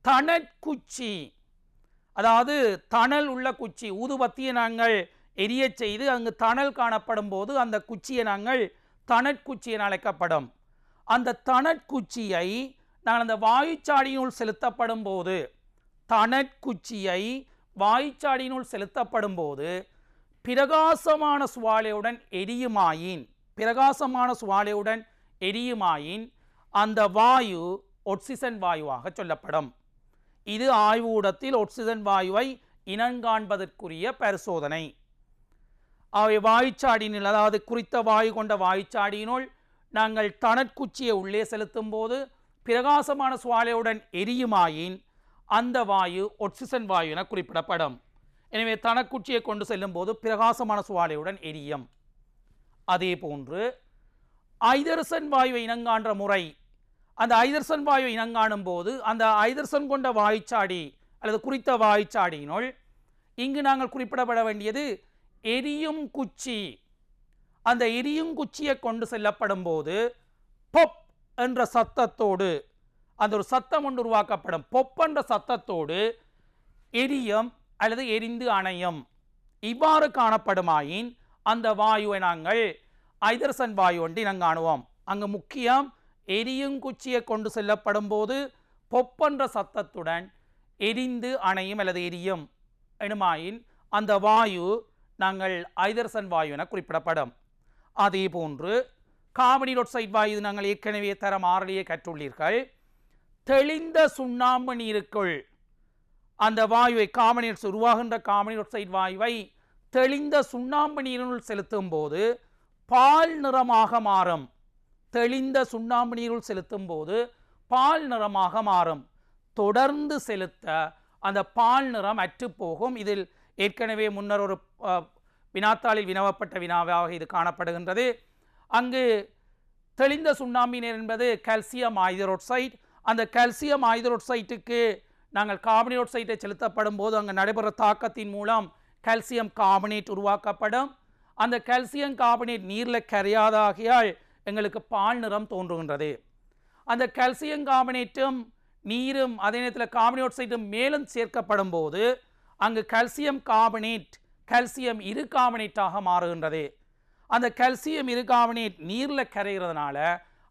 தணற்குச்சி, அதாவது தணல் உள்ள குச்சி, ஊதுபத்தியை நாங்கள் எரிய செய்து அங்கு தணல் காணப்படும் போது அந்த குச்சியை நாங்கள் தணற்குச்சி என அழைக்கப்படும். அந்த தணற்குச்சியை நாங்கள் அந்த வாயுச்சாடியினுள் செலுத்தப்படும் போது, தணற்குச்சியை வாயுச்சாடியினுள் செலுத்தப்படும் போது பிரகாசமான சுவாலையுடன் எரியுமாயின் அந்த வாயு ஆக்சிஜன் வாயுவாக சொல்லப்படும். இது ஆய்வூடத்தில் ஆக்சிஜன் வாயுவை இனங்காண்பதற்குரிய பரிசோதனை. அவை வாயுச்சாடியினுள், அதாவது குறித்த வாயு கொண்ட வாயுச்சாடியினுள் நாங்கள் தணற்குச்சியை உள்ளே செலுத்தும் போது பிரகாசமான சுவாலையுடன் எரியுமாயின் அந்த வாயு ஆக்சிஜன் வாயு என குறிப்பிடப்படும். எனவே தணற்குச்சியை கொண்டு செல்லும் போது பிரகாசமான சுவாலையுடன் எரியும். அதே போன்று ஐதரசன் வாயுவை இனங்காண்ற முறை, அந்த ஐதரசன் வாயு இனங்காணும் போது அந்த ஐதரசன் கொண்ட வாயுச்சாடி அல்லது குறித்த வாயுச்சாடியினுள் இங்கு நாங்கள் குறிப்பிடப்பட வேண்டியது எரியும் குச்சி. அந்த எரியும் குச்சியை கொண்டு செல்லப்படும் போது பொப் என்ற சத்தத்தோடு, அந்த ஒரு சத்தம் ஒன்று உருவாக்கப்படும். பொப் என்ற சத்தத்தோடு எரியும் அல்லது எரிந்து அணையும். இவ்வாறு காணப்படுமாயின் அந்த வாயுவை நாங்கள் ஐதரசன் வாயு ஒன்று இனங்காணுவோம். அங்கு முக்கியம், எரியுங்குச்சியை கொண்டு செல்லப்படும் போது பொப்பென்ற சத்தத்துடன் எரிந்து அணையும் அல்லது எரியும் எனுமாயின் அந்த வாயு நாங்கள் ஐதரசன் வாயு என குறிப்பிடப்படும். அதே போன்று கார்பன் ஆக்சைடு வாயு நாங்கள் ஏற்கனவே தரம் 6 கற்றுள்ளீர்கள். தெளிந்த சுண்ணாம்பு நீருக்குள் அந்த வாயுவை உருவாகின்ற கார்பன் ஆக்சைடு வாயுவை தெளிந்த சுண்ணாம்பு நீரினுள் செலுத்தும் போது பால் நிறமாக மாறும். தெளிந்த சுண்ணாம்பு நீருள் செலுத்தும் போது பால் நிறமாக மாறும். தொடர்ந்து செலுத்த அந்த பால் நிறம் அற்றுப்போகும். இதில் ஏற்கனவே முன்னர் ஒரு வினாத்தாளில் வினவப்பட்ட வினாவாக இது காணப்படுகின்றது. அங்கு தெளிந்த சுண்ணாம்பு நீர் என்பது கால்சியம் ஹைட்ரோக்சைடு. அந்த கால்சியம் ஹைட்ரோக்சைட்டுக்கு நாங்கள் கார்பன் ஆக்சைடை செலுத்தப்படும் போது அங்கு நடைபெற தாக்கத்தின் மூலம் கால்சியம் கார்பனேட் உருவாக்கப்படும். அந்த கால்சியம் கார்பனேட் நீரில் கரையாதாகியால் எங்களுக்கு பால் நிறம் தோன்றுகின்றது. அந்த கால்சியம் கார்பனேட்டும் நீரும் அதே நேரத்தில் கார்பன் ஆக்சைடும் மேலும் சேர்க்கப்படும் போது அங்கு கால்சியம் கார்பனேட் கால்சியம் இரு கார்பனேட்டாக மாறுகின்றது. அந்த கால்சியம் இரு கார்பனேட் நீரில் கரைகிறதுனால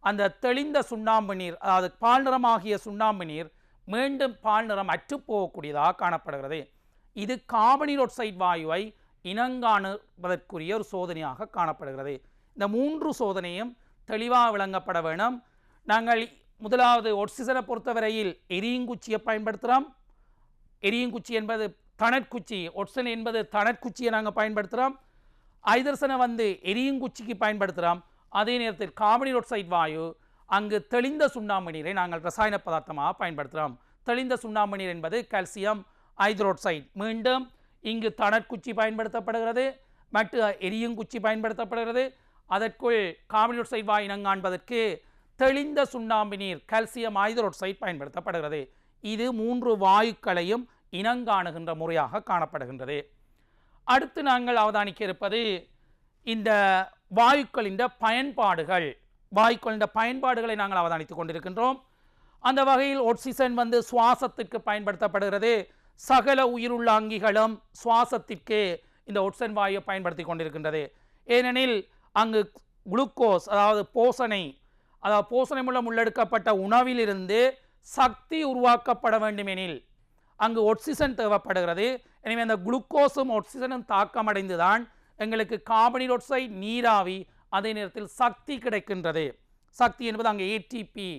அந்த தெளிந்த சுண்ணாம்பு நீர், அதாவது பால் நிறமாகிய சுண்ணாம்பு நீர் மீண்டும் பால் நிறம் அற்றுப்போகக்கூடியதாக காணப்படுகிறது. இது கார்பனீர் ஆக்சைடு வாயுவை இனங்காணுவதற்குரிய ஒரு சோதனையாக காணப்படுகிறது. இந்த 3 சோதனையும் தெளிவாக விளங்கப்பட வேணும். நாங்கள் முதலாவது ஆக்சிஜனை பொறுத்தவரையில் எரியுங்குச்சியை பயன்படுத்துகிறோம். எரியுங்குச்சி என்பது தணற்குச்சி, ஆக்சிஜன் என்பது தணற்குச்சியை நாங்கள் பயன்படுத்துகிறோம். ஹைட்ரஜனை எரியுங்குச்சிக்கு பயன்படுத்துகிறோம். அதே நேரத்தில் கார்பனீர் ஆக்சைடு வாயு அங்கு தெளிந்த சுண்ணாம்பு நீரை நாங்கள் ரசாயன பதார்த்தமாக பயன்படுத்துகிறோம். தெளிந்த சுண்ணாம்பு நீர் என்பது கால்சியம் ஹைட்ரோக்சைடு. மீண்டும் இங்கு தணற்குச்சி பயன்படுத்தப்படுகிறது, மற்ற எரியுங்குச்சி பயன்படுத்தப்படுகிறது. அதற்குள் கார்பனீர் ஆக்சைடு வாயு இனங்காண்பதற்கு தெளிந்த சுண்ணாம்பு நீர் கால்சியம் ஹைட்ரோக்சைடு பயன்படுத்தப்படுகிறது. இது 3 வாயுக்களையும் இனங்காணுகின்ற முறையாக காணப்படுகின்றது. அடுத்து நாங்கள் அவதானிக்க இருப்பது இந்த வாயுக்களின் பயன்பாடுகள். வாயுக்களின் பயன்பாடுகளை நாங்கள் அவதானித்துக் கொண்டிருக்கின்றோம். அந்த வகையில் ஆக்சிஜன் சுவாசத்திற்கு பயன்படுத்தப்படுகிறது. சகல உயிருள்ள அங்கிகளும் சுவாசத்திற்கு இந்த ஆக்சிஜன் வாயுவை பயன்படுத்தி கொண்டிருக்கின்றது. ஏனெனில் அங்கு குளுக்கோஸ் அதாவது போசனை மூலம் உள்ளெடுக்கப்பட்ட உணவிலிருந்து சக்தி உருவாக்கப்பட வேண்டுமெனில் அங்கு ஆக்சிஜன் தேவைப்படுகிறது. எனவே அந்த குளுக்கோஸும் ஆக்சிஜனும் தாக்கமடைந்துதான் எங்களுக்கு கார்பனீர் ஆக்சைடு, நீராவி, அதே நேரத்தில் சக்தி கிடைக்கின்றது. சக்தி என்பது அங்கே ஏடிபி,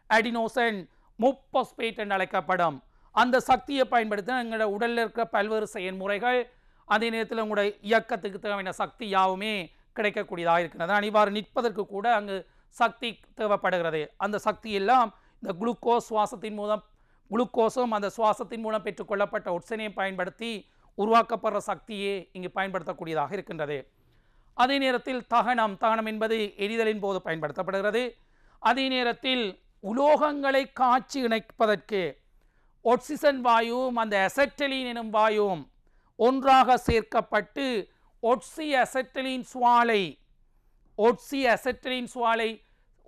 அடினோசின் முப்பாஸ்பேட் என்று அழைக்கப்படும். அந்த சக்தியை பயன்படுத்தி எங்களோட உடலில் இருக்கிற பல்வேறு செயல்முறைகள், அதே நேரத்தில் உங்களுடைய இயக்கத்துக்கு தேவையான சக்தி யாவுமே கிடைக்கக்கூடியதாக இருக்கிறது. நான் இவ்வாறு நிற்பதற்கு கூட அங்கு சக்தி தேவைப்படுகிறது. அந்த சக்தி எல்லாம் இந்த குளுக்கோஸும் அந்த சுவாசத்தின் மூலம் பெற்றுக்கொள்ளப்பட்ட ஆக்சிஜனையும் பயன்படுத்தி உருவாக்கப்படுற சக்தியே இங்கு பயன்படுத்தக்கூடியதாக இருக்கின்றது. அதே நேரத்தில் தகனம் என்பது எரிதலின் போது பயன்படுத்தப்படுகிறது. அதே நேரத்தில் உலோகங்களை காய்ச்சி இணைப்பதற்கு ஆக்சிஜன் வாயுவும் அந்த அசெட்டலீன் எனும் வாயுவும் ஒன்றாக சேர்க்கப்பட்டு ஒட்சி அசெட்டலீன் சுவாலை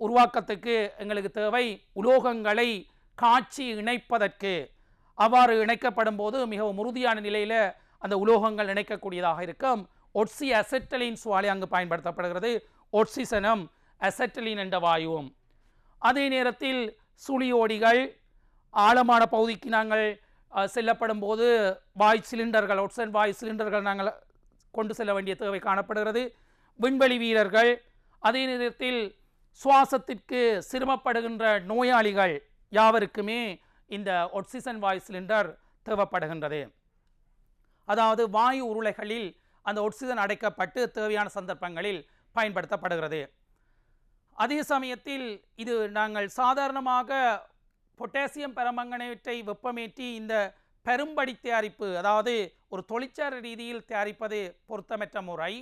உருவாக்கத்துக்கு எங்களுக்கு தேவை உலோகங்களை காய்ச்சி இணைப்பதற்கு. அவ்வாறு இணைக்கப்படும் போது மிகவும் உறுதியான நிலையில் அந்த உலோகங்கள் இணைக்கக்கூடியதாக இருக்கும். ஒட்சி அசெட்டலீன் சுவாலை அங்கு பயன்படுத்தப்படுகிறது. ஆக்சிஜனும் அசெட்டலீன் என்ற வாயுவும். அதே நேரத்தில் சுழியோடிகள் ஆழமான பகுதிக்கு நாங்கள் செல்லப்படும் போது ஆக்சிஜன் வாயு சிலிண்டர்கள் நாங்கள் கொண்டு செல்ல வேண்டிய தேவை காணப்படுகிறது. விண்வெளி வீரர்கள், அதே நேரத்தில் சுவாசத்திற்கு சிரமப்படுகின்ற நோயாளிகள் யாவருக்குமே இந்த ஆக்சிஜன் வாயு சிலிண்டர் தேவைப்படுகின்றது. அதாவது வாயு உருளைகளில் அந்த ஆக்சிஜன் அடைக்கப்பட்டு தேவையான சந்தர்ப்பங்களில் பயன்படுத்தப்படுகிறது. அதே சமயத்தில் இது நாங்கள் சாதாரணமாக பொட்டாசியம் பெர்மங்கனேட்டை வெப்பமேற்றி இந்த பெரும்படி தயாரிப்பு, அதாவது ஒரு தொழிற்சாலை ரீதியில் தயாரிப்பது பொருத்தமற்ற முறை.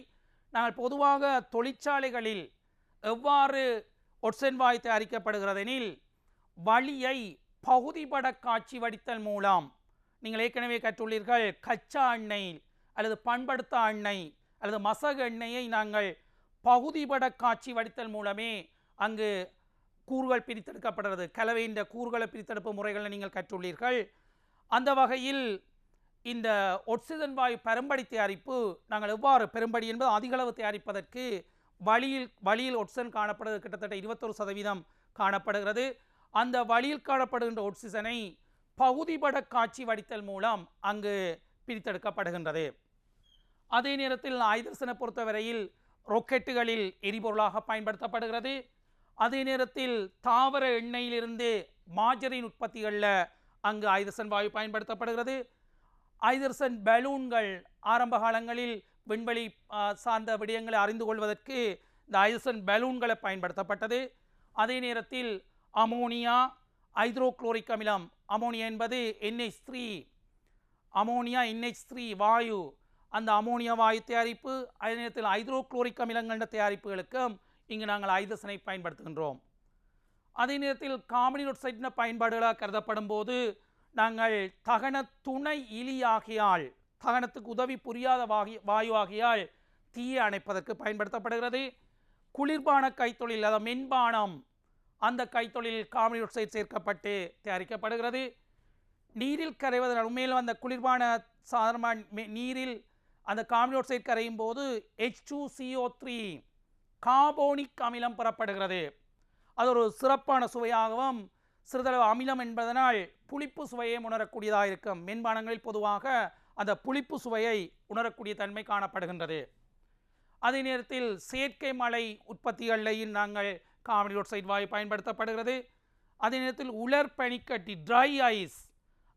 நாங்கள் பொதுவாக தொழிற்சாலைகளில் எவ்வாறு ஆக்சிஜன் வாயு தயாரிக்கப்படுகிறதெனில் வளியை பகுதிபட காட்சி வடித்தல் மூலம், நீங்கள் ஏற்கனவே கற்றுள்ளீர்கள், கச்சா எண்ணெய் அல்லது பண்படுத்தா எண்ணெய் அல்லது மசகு எண்ணெயை நாங்கள் பகுதிபட காட்சி வடித்தல் மூலமே அங்கு கூறுகள் பிரித்தெடுக்கப்படுகிறது. கலவையின் கூறுகளை பிரித்தெடுப்பு முறைகளை நீங்கள் கற்றுள்ளீர்கள். அந்த வகையில் இந்த ஆக்சிஜன் வாயு பெரும்படி தயாரிப்பு நாங்கள் எவ்வாறு, பெரும்படி என்பது அதிகளவு தயாரிப்பதற்கு வளியில் ஆக்சிஜன் காணப்படுவது கிட்டத்தட்ட 21% காணப்படுகிறது. அந்த வளியில் காணப்படுகின்ற ஆக்சிஜனை பகுதிபட காட்சி வடித்தல் மூலம் அங்கு பிரித்தெடுக்கப்படுகின்றது. அதே நேரத்தில் ஹைட்ரஜனை பொறுத்தவரையில் ராக்கெட்டுகளில் எரிபொருளாக பயன்படுத்தப்படுகிறது. அதே நேரத்தில் தாவர எண்ணெயிலிருந்து மார்ஜரின் உற்பத்திகளில் அங்கு ஹைட்ரஜன் வாயு பயன்படுத்தப்படுகிறது. ஹைட்ரஜன் பலூன்கள் ஆரம்ப காலங்களில் விண்வெளி சார்ந்த விடயங்களை அறிந்து கொள்வதற்கு இந்த ஹைட்ரஜன் பலூன்களை பயன்படுத்தப்பட்டது. அதே நேரத்தில் அமோனியா, ஹைட்ரோக்ளோரிக் அமிலம், அமோனியா என்பது NH3 வாயு, அந்த அமோனியா வாயு தயாரிப்பு, அதே நேரத்தில் ஹைட்ரோக்ளோரிக் அமிலங்கள தயாரிப்புகளுக்கும் இங்கு நாங்கள் ஹைட்ரஜனை பயன்படுத்துகின்றோம். அதே நேரத்தில் கார்பனீர் ஆக்சைடின் பயன்பாடுகளாக கருதப்படும் போது நாங்கள் தகன துணை இலியாகியால், தகனத்துக்கு உதவி புரியாத வாயு ஆகியால் தீயை அணைப்பதற்கு பயன்படுத்தப்படுகிறது. குளிர்பான கைத்தொழில், அதாவது மென்பானம், அந்த கைத்தொழில் கார்பனீர் ஆக்சைடு சேர்க்கப்பட்டு தயாரிக்கப்படுகிறது. நீரில் கரைவதனால் உண்மையில் அந்த குளிர்பான சாதாரண நீரில் அந்த கார்பனீர் ஆக்சைடு கரையும் போது H2CO3 கார்போனிக் அமிலம் பெறப்படுகிறது. அது ஒரு சிறப்பான சுவையாகவும் சிறிதளவு அமிலம் என்பதனால் புளிப்பு சுவையை உணரக்கூடியதாக இருக்கும். மென்பானங்களில் பொதுவாக அந்த புளிப்பு சுவையை உணரக்கூடிய தன்மை காணப்படுகின்றது. அதே நேரத்தில் செயற்கை மழை உற்பத்திகளில் நாங்கள் கார்பன் டை ஆக்சைடு வாயு பயன்படுத்தப்படுகிறது. அதே நேரத்தில் உலர் பனிக்கட்டி ட்ரை ஐஸ்,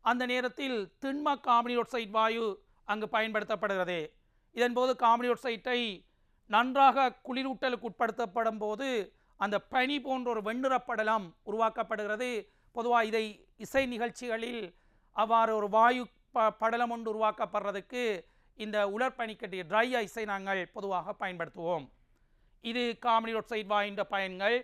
அந்த நேரத்தில் திண்ம கார்பன் டை ஆக்சைடு வாயு அங்கு பயன்படுத்தப்படுகிறது. இதன்போது கார்பன் டை ஆக்சைடை நன்றாக குளிரூட்டலுக்கு உட்படுத்தப்படும் போது அந்த பனி போன்ற ஒரு வெண்ணிறப்படலம் உருவாக்கப்படுகிறது. பொதுவாக இதை இசை நிகழ்ச்சிகளில் அவ்வாறு ஒரு வாயு படலம் ஒன்று உருவாக்கப்படுறதுக்கு இந்த உலர் பனிக்கட்டி ட்ரை ஐஸை நாங்கள் பொதுவாக பயன்படுத்துவோம். இது கார்பன் டை ஆக்சைடு வாயுன்ற பயன்கள்.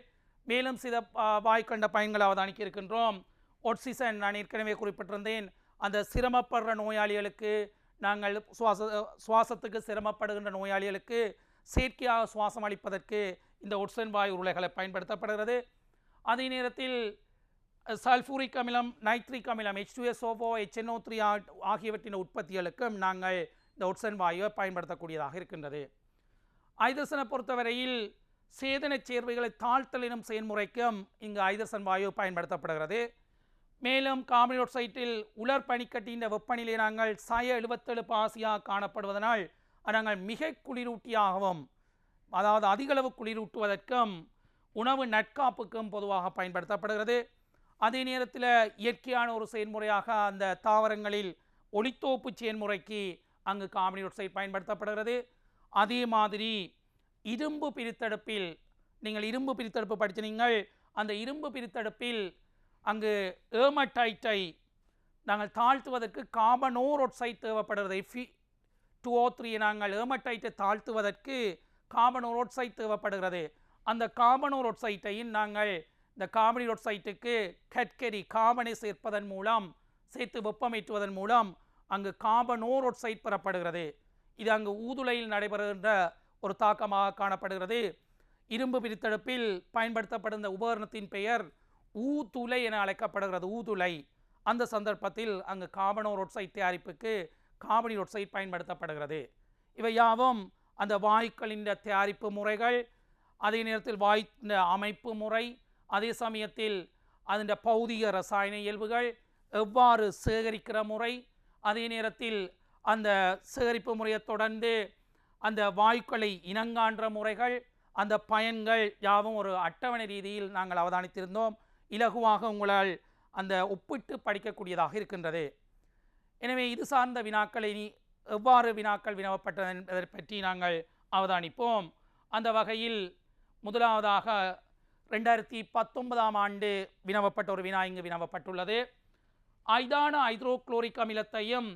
மேலும் சில வாய்க்கண்ட பயன்களை அவதானிக்க இருக்கின்றோம். ஆக்சிஜன், நான் ஏற்கனவே குறிப்பிட்டிருந்தேன், அந்த சிரமப்படுற நோயாளிகளுக்கு, நாங்கள் சுவாசத்துக்கு சிரமப்படுகின்ற நோயாளிகளுக்கு செயற்கையாக சுவாசம் அளிப்பதற்கு இந்த ஆக்சிஜன் வாயு உருளைகளை பயன்படுத்தப்படுகிறது. அதே நேரத்தில் சல்ஃபூரிக் அமிலம், நைட்ரிக் அமிலம் H2SO4, HNO3 ஆகியவற்றின் உற்பத்திகளுக்கும் நாங்கள் இந்த ஆக்சிஜன் வாயுவை பயன்படுத்தக்கூடியதாக இருக்கின்றது. ஐதரசனை பொறுத்தவரையில் சேதன சேர்வைகளை தாழ்த்தல் எனும் செயல்முறைக்கும் இங்கு ஐதரசன் வாயு பயன்படுத்தப்படுகிறது. மேலும் கார்பன் டை ஆக்சைடில் உலர் பனிக்கட்டியின் வெப்பநிலை நாங்கள் -77 காணப்படுவதனால் நாங்கள் மிக குளிரூட்டியாகவும், அதாவது அதிகளவு குளிரூட்டுவதற்கும் உணவு நட்காப்புக்கும் பொதுவாக பயன்படுத்தப்படுகிறது. அதே நேரத்தில் இயற்கையான ஒரு செயல்முறையாக அந்த தாவரங்களில் ஒளித்தோப்பு செயல்முறைக்கு அங்கு கார்பன் டை ஆக்சைடு பயன்படுத்தப்படுகிறது. அதே மாதிரி இரும்பு பிரித்தெடுப்பில், நீங்கள் இரும்பு பிரித்தெடுப்பு படித்த நீங்கள் அந்த இரும்பு பிரித்தெடுப்பில் அங்கு ஏமடைட்டை நாங்கள் தாழ்த்துவதற்கு கார்பனோர் ஆக்சைடு தேவைப்படுகிறது. Fe2O3 நாங்கள் ஏமடைட்டை தாழ்த்துவதற்கு கார்பனோர் ஆக்சைடு தேவைப்படுகிறது. அந்த கார்பனோர் ஆக்சைட்டையும் நாங்கள் இந்த கார்பன் டை ஆக்சைடுக்கு கற்கரி கார்பனை சேர்ப்பதன் மூலம், சேர்த்து வெப்பமேற்றுவதன் மூலம் அங்கு கார்பனோர் ஆக்சைடு பெறப்படுகிறது. இது அங்கு ஊதுலையில் நடைபெறுகின்ற ஒரு தாக்கமாக காணப்படுகிறது. இரும்பு பிரித்தெடுப்பில் பயன்படுத்தப்படுகின்ற உபகரணத்தின் பெயர் ஊதுலை என அழைக்கப்படுகிறது. ஊதுலை. அந்த சந்தர்ப்பத்தில் அங்கு கார்பனோர் ஆக்சைடு தயாரிப்புக்கு கார்பன் டை ஆக்சைடு பயன்படுத்தப்படுகிறது. இவை யாவும் அந்த வாயுக்களின் தயாரிப்பு முறைகள், அதே நேரத்தில் வாயு அமைப்பு முறை, அதே சமயத்தில் அதன் பௌதிக ரசாயன இயல்புகள், எவ்வாறு சேகரிக்கிற முறை, அதே நேரத்தில் அந்த சேகரிப்பு முறையை தொடர்ந்து அந்த வாயுக்களை இனங்காண்ற முறைகள், அந்த பயன்கள் யாவும் ஒரு அட்டவணை ரீதியில் நாங்கள் அவதானித்திருந்தோம். இலகுவாக உங்களால் அந்த ஒப்பிட்டு படிக்கக்கூடியதாக இருக்கின்றது. எனவே இது சார்ந்த வினாக்களை எவ்வாறு வினாக்கள் வினவப்பட்டது என்பதை பற்றி நாங்கள் அவதானிப்போம். அந்த வகையில் முதலாவதாக 2019ஆம் ஆண்டு வினவப்பட்ட ஒரு வினா இங்கு வினவப்பட்டுள்ளது. ஐதான ஹைட்ரோகுளோரிக் அமிலத்தையும்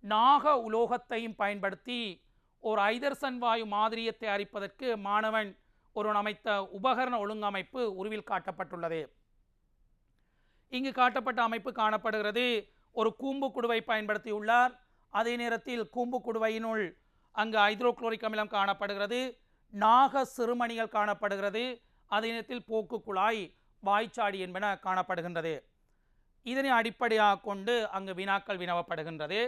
நாக உலோகத்தையும் பயன்படுத்தி ஒரு ஐதரசன் வாயு மாதிரியை தயாரிப்பதற்கு மாணவன் ஒருவன் அமைத்த உபகரண ஒழுங்கமைப்பு உருவில் காட்டப்பட்டுள்ளது. இங்கு காட்டப்பட்ட அமைப்பு காணப்படுகிறது. ஒரு கூம்பு குடுவை பயன்படுத்தியுள்ளார். அதே நேரத்தில் கூம்பு குடுவையினுள் அங்கு ஹைட்ரோகுளோரிக் அமிலம் காணப்படுகிறது. நாக சிறுமணிகள் காணப்படுகிறது. அதே நேரத்தில் போக்கு குழாய், வாய்ச்சாடி என்பன காணப்படுகின்றது. இதனை அடிப்படையாக கொண்டு அங்கு வினாக்கள் வினவப்படுகின்றது.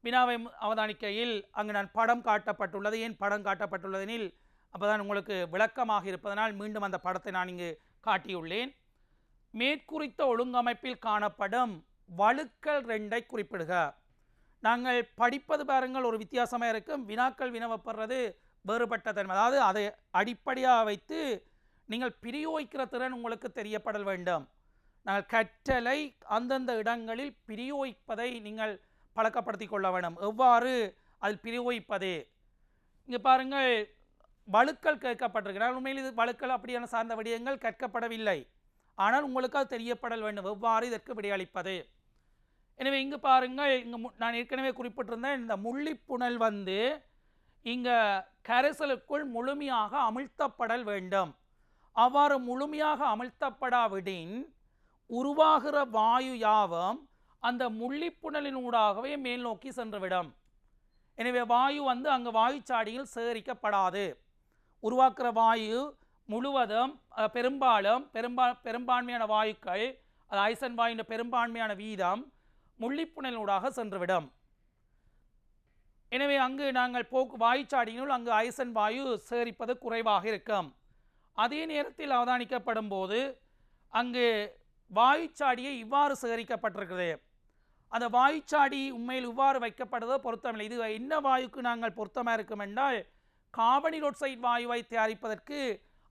வினாவை அவதானிக்கையில் அங்கு நான் படம் காட்டப்பட்டுள்ளது. ஏன் படம் காட்டப்பட்டுள்ளதெனில் அப்போதான் உங்களுக்கு விளக்கமாக இருப்பதனால் மீண்டும் அந்த படத்தை நான் இங்கு காட்டியுள்ளேன். மேற்குறித்த ஒழுங்கமைப்பில் காணப்படும் வழுக்கல் 2ஐ குறிப்பிடுக. நாங்கள் படிப்பது பாருங்கள் ஒரு வித்தியாசமாக இருக்கும். வினாக்கள் வினவப்படுறது வேறுபட்ட தன்மை, அதாவது அதை அடிப்படையாக வைத்து நீங்கள் பிரயோகிக்கிற திறன் உங்களுக்கு தெரியப்படல் வேண்டும். நாங்கள் கற்றலை அந்தந்த இடங்களில் பிரயோகிப்பதை நீங்கள் பழக்கப்படுத்தி கொள்ள வேண்டும். எவ்வாறு அதில் பிரயோகிப்பது? இங்கே பாருங்கள், வழுக்கல் கேட்கப்பட்டிருக்கிறார். உண்மையில் இது வழுக்கல் அப்படியான சார்ந்த விடயங்கள் கற்கப்படவில்லை. ஆனால் உங்களுக்கு அது தெரியப்படல் வேண்டும், எவ்வாறு இதற்கு விடையளிப்பது. எனவே இங்கு பாருங்கள், இங்கு நான் ஏற்கனவே குறிப்பிட்டிருந்தேன், இந்த முள்ளிப்புணல் இங்கே கரைசலுக்குள் முழுமையாக அமிழ்த்தப்படல் வேண்டும். அவ்வாறு முழுமையாக அமிழ்த்தப்படாவிடின் உருவாகிற வாயு யாவும் அந்த முள்ளிப்புணலின் ஊடாகவே மேல் நோக்கி சென்றுவிடும். எனவே வாயு அங்கு வாயுச்சாடியில் சேகரிக்கப்படாது. உருவாக்குற வாயு முழுவதும் பெரும்பான்மையான வாயுக்கள், அது ஐசன் வாயுவின் பெரும்பான்மையான வீதம் முள்ளிப்புணலூடாக சென்றுவிடும். எனவே அங்கு நாங்கள் வாயுச்சாடியினுள் அங்கு ஐசன் வாயு சேகரிப்பது குறைவாக இருக்கும். அதே நேரத்தில் அவதானிக்கப்படும் போது அங்கு வாயுச்சாடியை இவ்வாறு சேகரிக்கப்பட்டிருக்கிறது. அந்த வாயுச்சாடி உண்மையில் இவ்வாறு வைக்கப்படுவதோ பொருத்தமில்லை. இது என்ன வாயுக்கு நாங்கள் பொருத்தமாக இருக்கும் என்றால், கார்பன் ஆக்சைடு வாயுவை தயாரிப்பதற்கு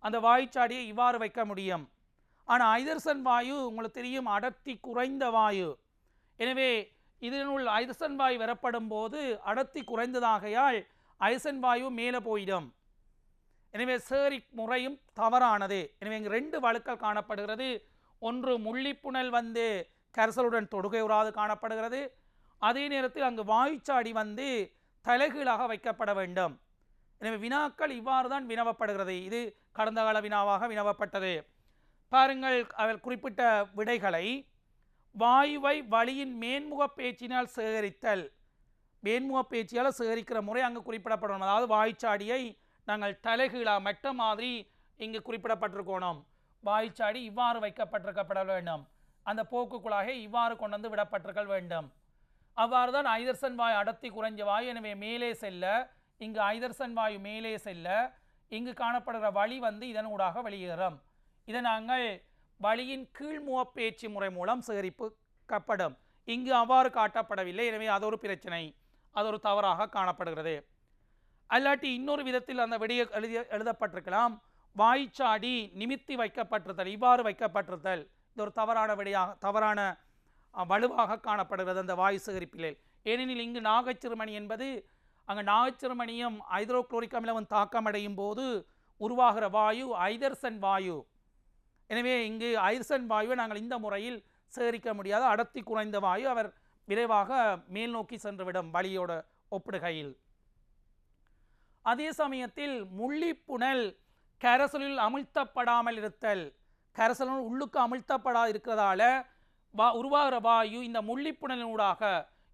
அந்த வாயுச்சாடியை இவ்வாறு வைக்க முடியும். ஆனால் ஹைட்ரஜன் வாயு உங்களுக்கு தெரியும் அடர்த்தி குறைந்த வாயு. எனவே இதனுள் ஹைட்ரஜன் வாயு வரப்படும் போது அடர்த்தி குறைந்ததாகையால் ஹைட்ரஜன் வாயு மேலே போயிடும். எனவே சேரிக் முறையும் தவறானது. எனவே இங்கு 2 வழுக்கள் காணப்படுகிறது. ஒன்று முள்ளிப்புணல் கரைசலுடன் தொடுகை உறாது காணப்படுகிறது. அதே நேரத்தில் அங்கு வாயுச்சாடி தலைகீழாக வைக்கப்பட வேண்டும். எனவே வினாக்கள் இவ்வாறு தான் வினவப்படுகிறது. இது கடந்த கால வினாவாக வினவப்பட்டது. பாருங்கள், அவர் குறிப்பிட்ட விடைகளை. வாயுவை வளியின் மேன்முக பேச்சினால் சேகரித்தல். மேன்முக பேச்சியால் சேகரிக்கிற முறை அங்கு குறிப்பிடப்படணும். அதாவது வாயுச்சாடியை நாங்கள் தலைகீழாக மெட்ட மாதிரி இங்கு குறிப்பிடப்பட்டிருக்கணும். வாயுச்சாடி இவ்வாறு வைக்கப்பட்டிருக்கப்பட வேண்டும். அந்த போக்குக்குள்ளாக இவ்வாறு கொண்டு வந்து விடப்பட்டிருக்க வேண்டும். அவ்வாறு தான் ஹைட்ரஜன் வாயு அடர்த்தி குறைஞ்ச வாயு. எனவே மேலே செல்ல இங்கு ஹைட்ரஜன் வாயு மேலே செல்ல இங்கு காணப்படுகிற வழி இதனூடாக வெளியேறும். இதை நாங்கள் வளியின் கீழ்முக பேச்சு முறை மூலம் சேகரிக்கப்படும். இங்கு அவ்வாறு காட்டப்படவில்லை. எனவே அது ஒரு பிரச்சனை, அது ஒரு தவறாக காணப்படுகிறது. அல்லாட்டி இன்னொரு விதத்தில் அந்த விடையை எழுதப்பட்டிருக்கலாம். வாயுச்சாடி நிமித்தி வைக்கப்பட்டிருத்தல், இவ்வாறு வைக்கப்பட்டிருத்தல். இது ஒரு தவறான வலுவாக காணப்படுகிறது அந்த வாயு சேகரிப்பில். ஏனெனில் இங்கு நாகச்சிறுமணி என்பது அங்கே நாகச்சிறுமணியும் ஹைட்ரோகுளோரிக் அமிலமும் தாக்கமடையும் போது உருவாகிற வாயு ஹைட்ரஜன் வாயு. எனவே இங்கு ஹைட்ரஜன் வாயுவை நாங்கள் இந்த முறையில் சேகரிக்க முடியாத அடர்த்தி குறைந்த வாயு. அவர் விரைவாக மேல் நோக்கி சென்றுவிடும் வளியோட ஒப்பிடுகையில். அதே சமயத்தில் முள்ளிப்புணல் கரைசலில் அமிழ்த்தப்படாமல் இருத்தல். கரைசலில் உள்ளுக்கு அமிழ்த்தப்படா இருக்கிறதால உருவாகிற வாயு இந்த முள்ளிப்புணலினூடாக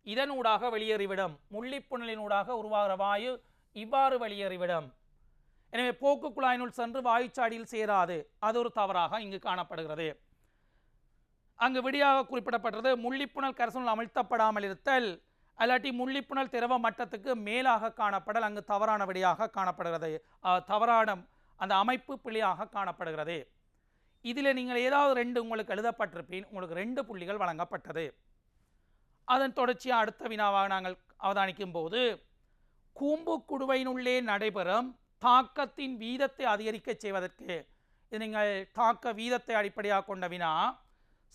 இதனூடாக வெளியேறிவிடும். முள்ளிப்புணலினூடாக உருவாகிற வாயு இவ்வாறு வெளியேறிவிடும். எனவே போக்கு குழாயினுள் சென்று வாயுச்சாடியில் சேராது. அது ஒரு தவறாக இங்கு காணப்படுகிறது. அங்கு விடியாக குறிப்பிடப்பட்டது முள்ளிப்புணல் கரைசலில் அமிழ்த்தப்படாமல் இருத்தல், அல்லாட்டி முள்ளிப்புணல் திரவ மட்டத்துக்கு மேலாக காணப்படல். அங்கு தவறான விடையாக காணப்படுகிறது. தவறான அந்த அமைப்பு பிழையாக காணப்படுகிறது. இதில் நீங்கள் ஏதாவது 2 உங்களுக்கு எழுதப்பட்டிருப்பின் உங்களுக்கு 2 புள்ளிகள் வழங்கப்பட்டது. அதன் தொடர்ச்சியாக அடுத்த வினாவாக நாங்கள் அவதானிக்கும் போது, கூம்பு குடுவையினுள்ளே நடைபெறும் தாக்கத்தின் வீதத்தை அதிகரிக்க செய்வதற்கு, இது நீங்கள் தாக்க வீதத்தை அடிப்படையாக கொண்ட வினா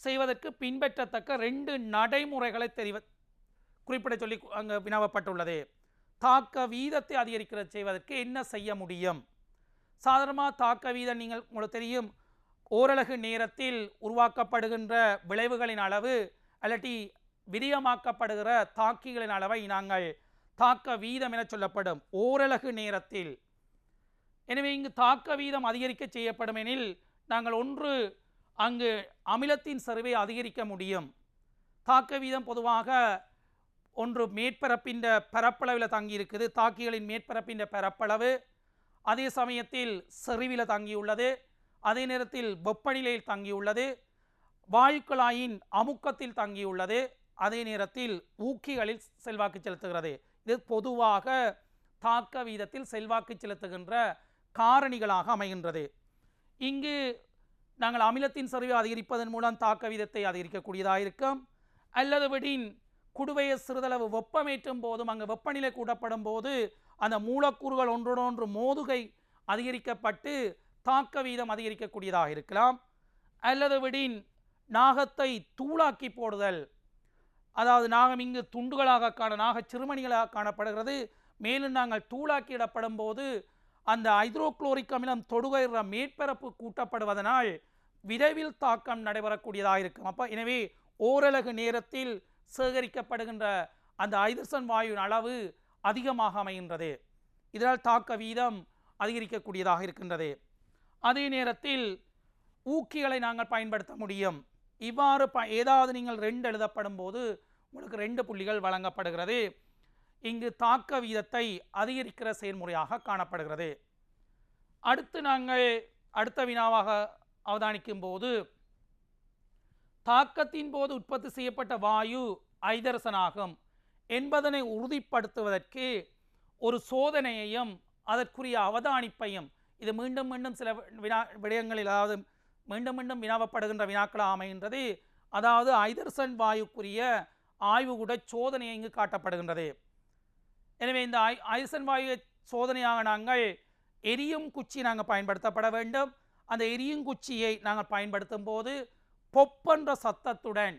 செய்வதற்கு பின்பற்றத்தக்க 2 நடைமுறைகளை குறிப்பிட சொல்லி அங்கு வினவப்பட்டுள்ளது. தாக்க வீதத்தை அதிகரிக்கிற செய்வதற்கு என்ன செய்ய முடியும்? சாதாரணமாக தாக்க வீதம் நீங்கள் உங்களுக்கு தெரியும், ஓரலகு நேரத்தில் உருவாக்கப்படுகின்ற விளைவுகளின் அளவு அல்லாட்டி விரியமாக்கப்படுகிற தாக்கிகளின் அளவை நாங்கள் தாக்க வீதம் என சொல்லப்படும் ஓரலகு நேரத்தில். எனவே இங்கு தாக்க வீதம் அதிகரிக்க செய்யப்படும் எனில் நாங்கள் ஒன்று அங்கு அமிலத்தின் செறிவை அதிகரிக்க முடியும். தாக்க வீதம் பொதுவாக ஒன்று மேற்பரப்பின் பரப்பளவில் தங்கி இருக்குது, தாக்கிகளின் மேற்பரப்பின் பரப்பளவு. அதே சமயத்தில் செறிவில் தங்கியுள்ளது. அதே நேரத்தில் வெப்பநிலையில் தங்கியுள்ளது. வாயுக்குழாயின் அமுக்கத்தில் தங்கியுள்ளது. அதே நேரத்தில் ஊக்கிகளில் செல்வாக்கு செலுத்துகிறது. இது பொதுவாக தாக்க வீதத்தில் செல்வாக்கு செலுத்துகின்ற காரணிகளாக அமைகின்றது. இங்கு நாங்கள் அமிலத்தின் செறிவை அதிகரிப்பதன் மூலம் தாக்க வீதத்தை அதிகரிக்கக்கூடியதாக இருக்கும். அல்லது விடின் குடுவையை சிறிதளவு வெப்பமேற்றும் போதும் அங்கு வெப்பநிலை கூட்டப்படும் போது அந்த மூலக்கூறுகள் ஒன்றோடொன்று மோதுகை அதிகரிக்கப்பட்டு தாக்க வீதம் அதிகரிக்கக்கூடியதாக இருக்கலாம். அல்லது விடின் நாகத்தை தூளாக்கி போடுதல், அதாவது நாகம் இங்கு துண்டுகளாக நாக சிறுமணிகளாக காணப்படுகிறது. மேலும் நாங்கள் தூளாக்கி இடப்படும் போது அந்த ஹைட்ரோகுளோரிக் அமிலம் தொடுகிற மேற்பரப்பு கூட்டப்படுவதனால் விரைவில் தாக்கம் நடைபெறக்கூடியதாக இருக்கும். எனவே ஓரலகு நேரத்தில் சேகரிக்கப்படுகின்ற அந்த ஹைட்ரஜன் வாயுவின் அளவு அதிகமாக அமைகின்றது. இதனால் தாக்க வீதம் அதிகரிக்கக்கூடியதாக இருக்கின்றது. அதே நேரத்தில் ஊக்கிகளை நாங்கள் பயன்படுத்த முடியும். இவ்வாறு ஏதாவது நீங்கள் 2 எழுதப்படும் போது உங்களுக்கு 2 புள்ளிகள் வழங்கப்படுகிறது. இங்கு தாக்க வீதத்தை அதிகரிக்கிற செயல்முறையாக காணப்படுகிறது. அடுத்து நாங்கள் அடுத்த வினாவாக அவதானிக்கும் போது, தாக்கத்தின் போது உற்பத்தி செய்யப்பட்ட வாயு ஹைட்ரஜனாகும் என்பதனை உறுதிப்படுத்துவதற்கு ஒரு சோதனையையும் அதற்குரிய அவதானிப்பையும், இது மீண்டும் மீண்டும் சில விடயங்களில், அதாவது மீண்டும் மீண்டும் வினாவப்படுகின்ற வினாக்களாக அமைகின்றது. அதாவது ஐதர்சன் வாயுக்குரிய ஆய்வுகூட சோதனையை இங்கு காட்டப்படுகின்றது. எனவே இந்த ஐதர்சன் வாயு சோதனையாக நாங்கள் எரியும் குச்சி நாங்கள் பயன்படுத்தப்பட வேண்டும். அந்த எரியும் குச்சியை நாங்கள் பயன்படுத்தும் போது பொப்பென்ற சத்தத்துடன்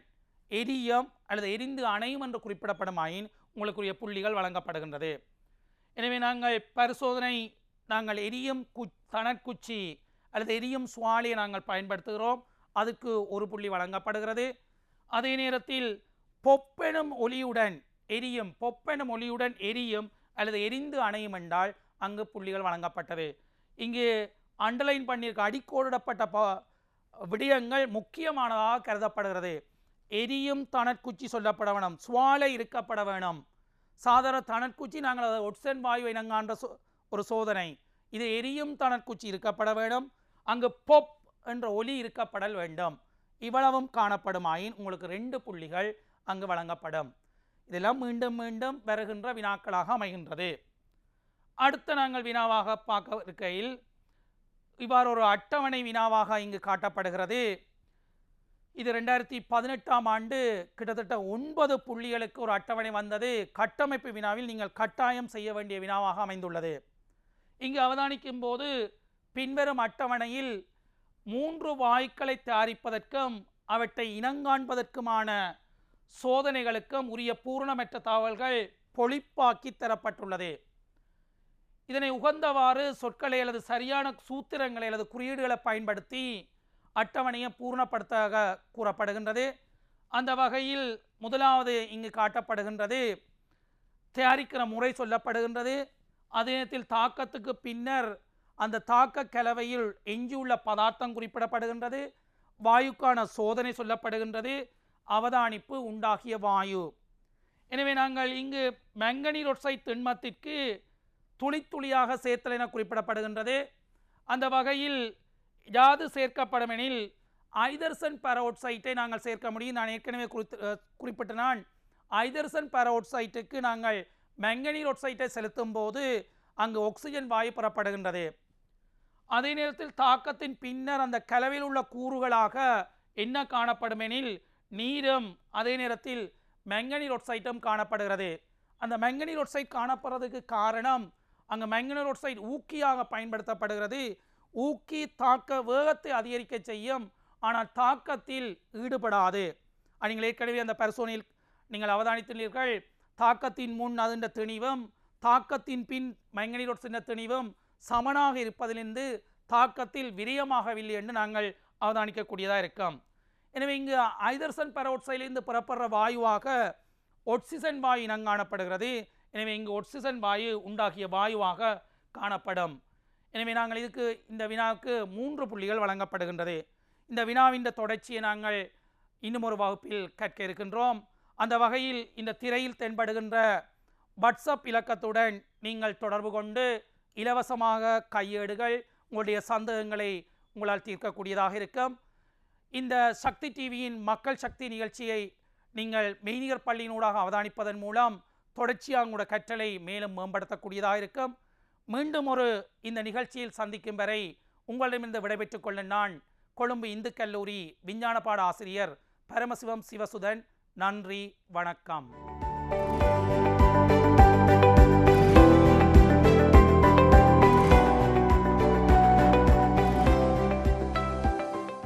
எரியும் அல்லது எரிந்து அணையும் என்று குறிப்பிடப்படும் ஆயின் உங்களுக்குரிய புள்ளிகள் வழங்கப்படுகின்றது. எனவே நாங்கள் பரிசோதனை நாங்கள் எரியும் தணற்குச்சி அல்லது எரியும் சுவாலியை நாங்கள் பயன்படுத்துகிறோம், அதுக்கு ஒரு புள்ளி வழங்கப்படுகிறது. அதே நேரத்தில் பொப்பெனும் ஒலியுடன் எரியும் அல்லது எரிந்து அணையும் என்றால் அங்கு புள்ளிகள் வழங்கப்பட்டது. இங்கு அண்டர்லைன் பண்ணியிருக்க அடிக்கோடிடப்பட்ட விடயங்கள் முக்கியமானதாக கருதப்படுகிறது. எரியும் தணற்குச்சி சொல்லப்பட வேணும், சுவாலை இருக்கப்பட வேணும். சாதாரண தணற்குச்சி நாங்கள் அதை ஒட்சன் வாயு இனங்கான்ற ஒரு சோதனை. இது எரியும் தணற்குச்சி இருக்கப்பட வேண்டும், அங்கு பொப் என்ற ஒலி இருக்கப்படல் வேண்டும். இவ்வளவும் காணப்படுமாயின் உங்களுக்கு 2 புள்ளிகள் அங்கு வழங்கப்படும். இதெல்லாம் மீண்டும் மீண்டும் வருகின்ற வினாக்களாக அமைகின்றது. அடுத்த நாங்கள் வினாவாக பார்க்க இருக்கையில் இவ்வாறு ஒரு அட்டவணை வினாவாக இங்கு காட்டப்படுகிறது. இது 2018ஆம் ஆண்டு கிட்டத்தட்ட 9 புள்ளிகளுக்கு ஒரு அட்டவணை வந்தது. கட்டமைப்பு வினாவில் நீங்கள் கட்டாயம் செய்ய வேண்டிய வினாவாக அமைந்துள்ளது. இங்கு அவதானிக்கும் போது பின்வரும் அட்டவணையில் 3 வாயுக்களை தயாரிப்பதற்கும் அவற்றை இனங்காண்பதற்குமான சோதனைகளுக்கும் உரிய பூரணமற்ற தகவல்கள் பொழிப்பாக்கி தரப்பட்டுள்ளது. இதனை உகந்தவாறு சொற்களை அல்லது சரியான சூத்திரங்களை அல்லது குறியீடுகளை பயன்படுத்தி அட்டவணையை பூர்ணப்படுத்த கூறப்படுகின்றது. அந்த வகையில் முதலாவது இங்கு காட்டப்படுகின்றது தயாரிக்கிற முறை சொல்லப்படுகின்றது. அதே நேரத்தில் தாக்கத்துக்கு பின்னர் அந்த தாக்க கலவையில் எஞ்சியுள்ள பதார்த்தம் குறிப்பிடப்படுகின்றது. வாயுக்கான சோதனை சொல்லப்படுகின்றது. அவதானிப்பு உண்டாகிய வாயு. எனவே நாங்கள் இங்கு மங்கனீர் ஒட்சைட் திண்மத்திற்கு துளி துளியாக சேர்த்தல் என குறிப்பிடப்படுகின்றது. அந்த வகையில் யாது சேர்க்கப்படும் எனில் ஐதர்சன் பெராக்சைட்டை நாங்கள் சேர்க்க முடியும். நான் ஏற்கனவே குறிப்பிட்ட நான் ஐதர்சன் பெராக்சைட்டுக்கு நாங்கள் மங்கனீர் ஒட்சைட்டை செலுத்தும் போது அங்கு ஆக்சிஜன் வாயு பெறப்படுகின்றது. அதே நேரத்தில் தாக்கத்தின் பின்னர் அந்த கலவையில் உள்ள கூறுகளாக என்ன காணப்படும் எனில் நீரும் அதே நேரத்தில் மங்கனீர் ஒட்சைட்டும் காணப்படுகிறது. அந்த மங்கனீர் ஒட்சைட் காணப்படுறதுக்கு காரணம் அங்கு மங்கனீர் ஒட்சைட் ஊக்கியாக பயன்படுத்தப்படுகிறது. ஊக்கி தாக்க வேகத்தை அதிகரிக்க செய்யும், ஆனால் தாக்கத்தில் ஈடுபடாது. நீங்கள் ஏற்கனவே அந்த பரிசோதனையில் நீங்கள் அவதானித்துள்ளீர்கள். தாக்கத்தின் முன் அதன் திணிவும் தாக்கத்தின் பின் மங்கனீர் ஒட்சைட் திணிவும் சமனாக இருப்பதிலிருந்து தாக்கத்தில் விரயமாகவில்லை என்று நாங்கள் அவதானிக்கக்கூடியதாக இருக்கும். எனவே இங்கு ஐதர்சன் பெராக்சைடிலிருந்து புறப்படுற வாயுவாக ஒட்சிசன் வாயு இனங்காணப்படுகிறது. எனவே இங்கு ஒட்சிசன் வாயு உண்டாகிய வாயுவாக காணப்படும். எனவே நாங்கள் இதுக்கு இந்த வினாவுக்கு 3 புள்ளிகள் வழங்கப்படுகின்றது. இந்த வினாவின் தொடர்ச்சியை நாங்கள் இன்னும் ஒரு வகுப்பில் கற்க இருக்கின்றோம். அந்த வகையில் இந்த திரையில் தென்படுகின்ற வாட்ஸ்அப் இலக்கத்துடன் நீங்கள் தொடர்பு கொண்டு இலவசமாக கையேடுகள் உங்களுடைய சந்தேகங்களை உங்களால் தீர்க்கக்கூடியதாக இருக்கும். இந்த சக்தி டிவியின் மக்கள் சக்தி நிகழ்ச்சியை நீங்கள் மெய்நிகர் பள்ளியினூடாக அவதானிப்பதன் மூலம் தொடர்ச்சியாக உங்களோட கற்றலை மேலும் மேம்படுத்தக்கூடியதாக இருக்கும். மீண்டும் ஒரு இந்த நிகழ்ச்சியில் சந்திக்கும் வரை உங்களிடமிருந்து விடைபெற்றுக் கொள்ள நான் கொழும்பு இந்து கல்லூரி விஞ்ஞான பாட ஆசிரியர் பரமசிவம் சிவசுதன். நன்றி, வணக்கம்.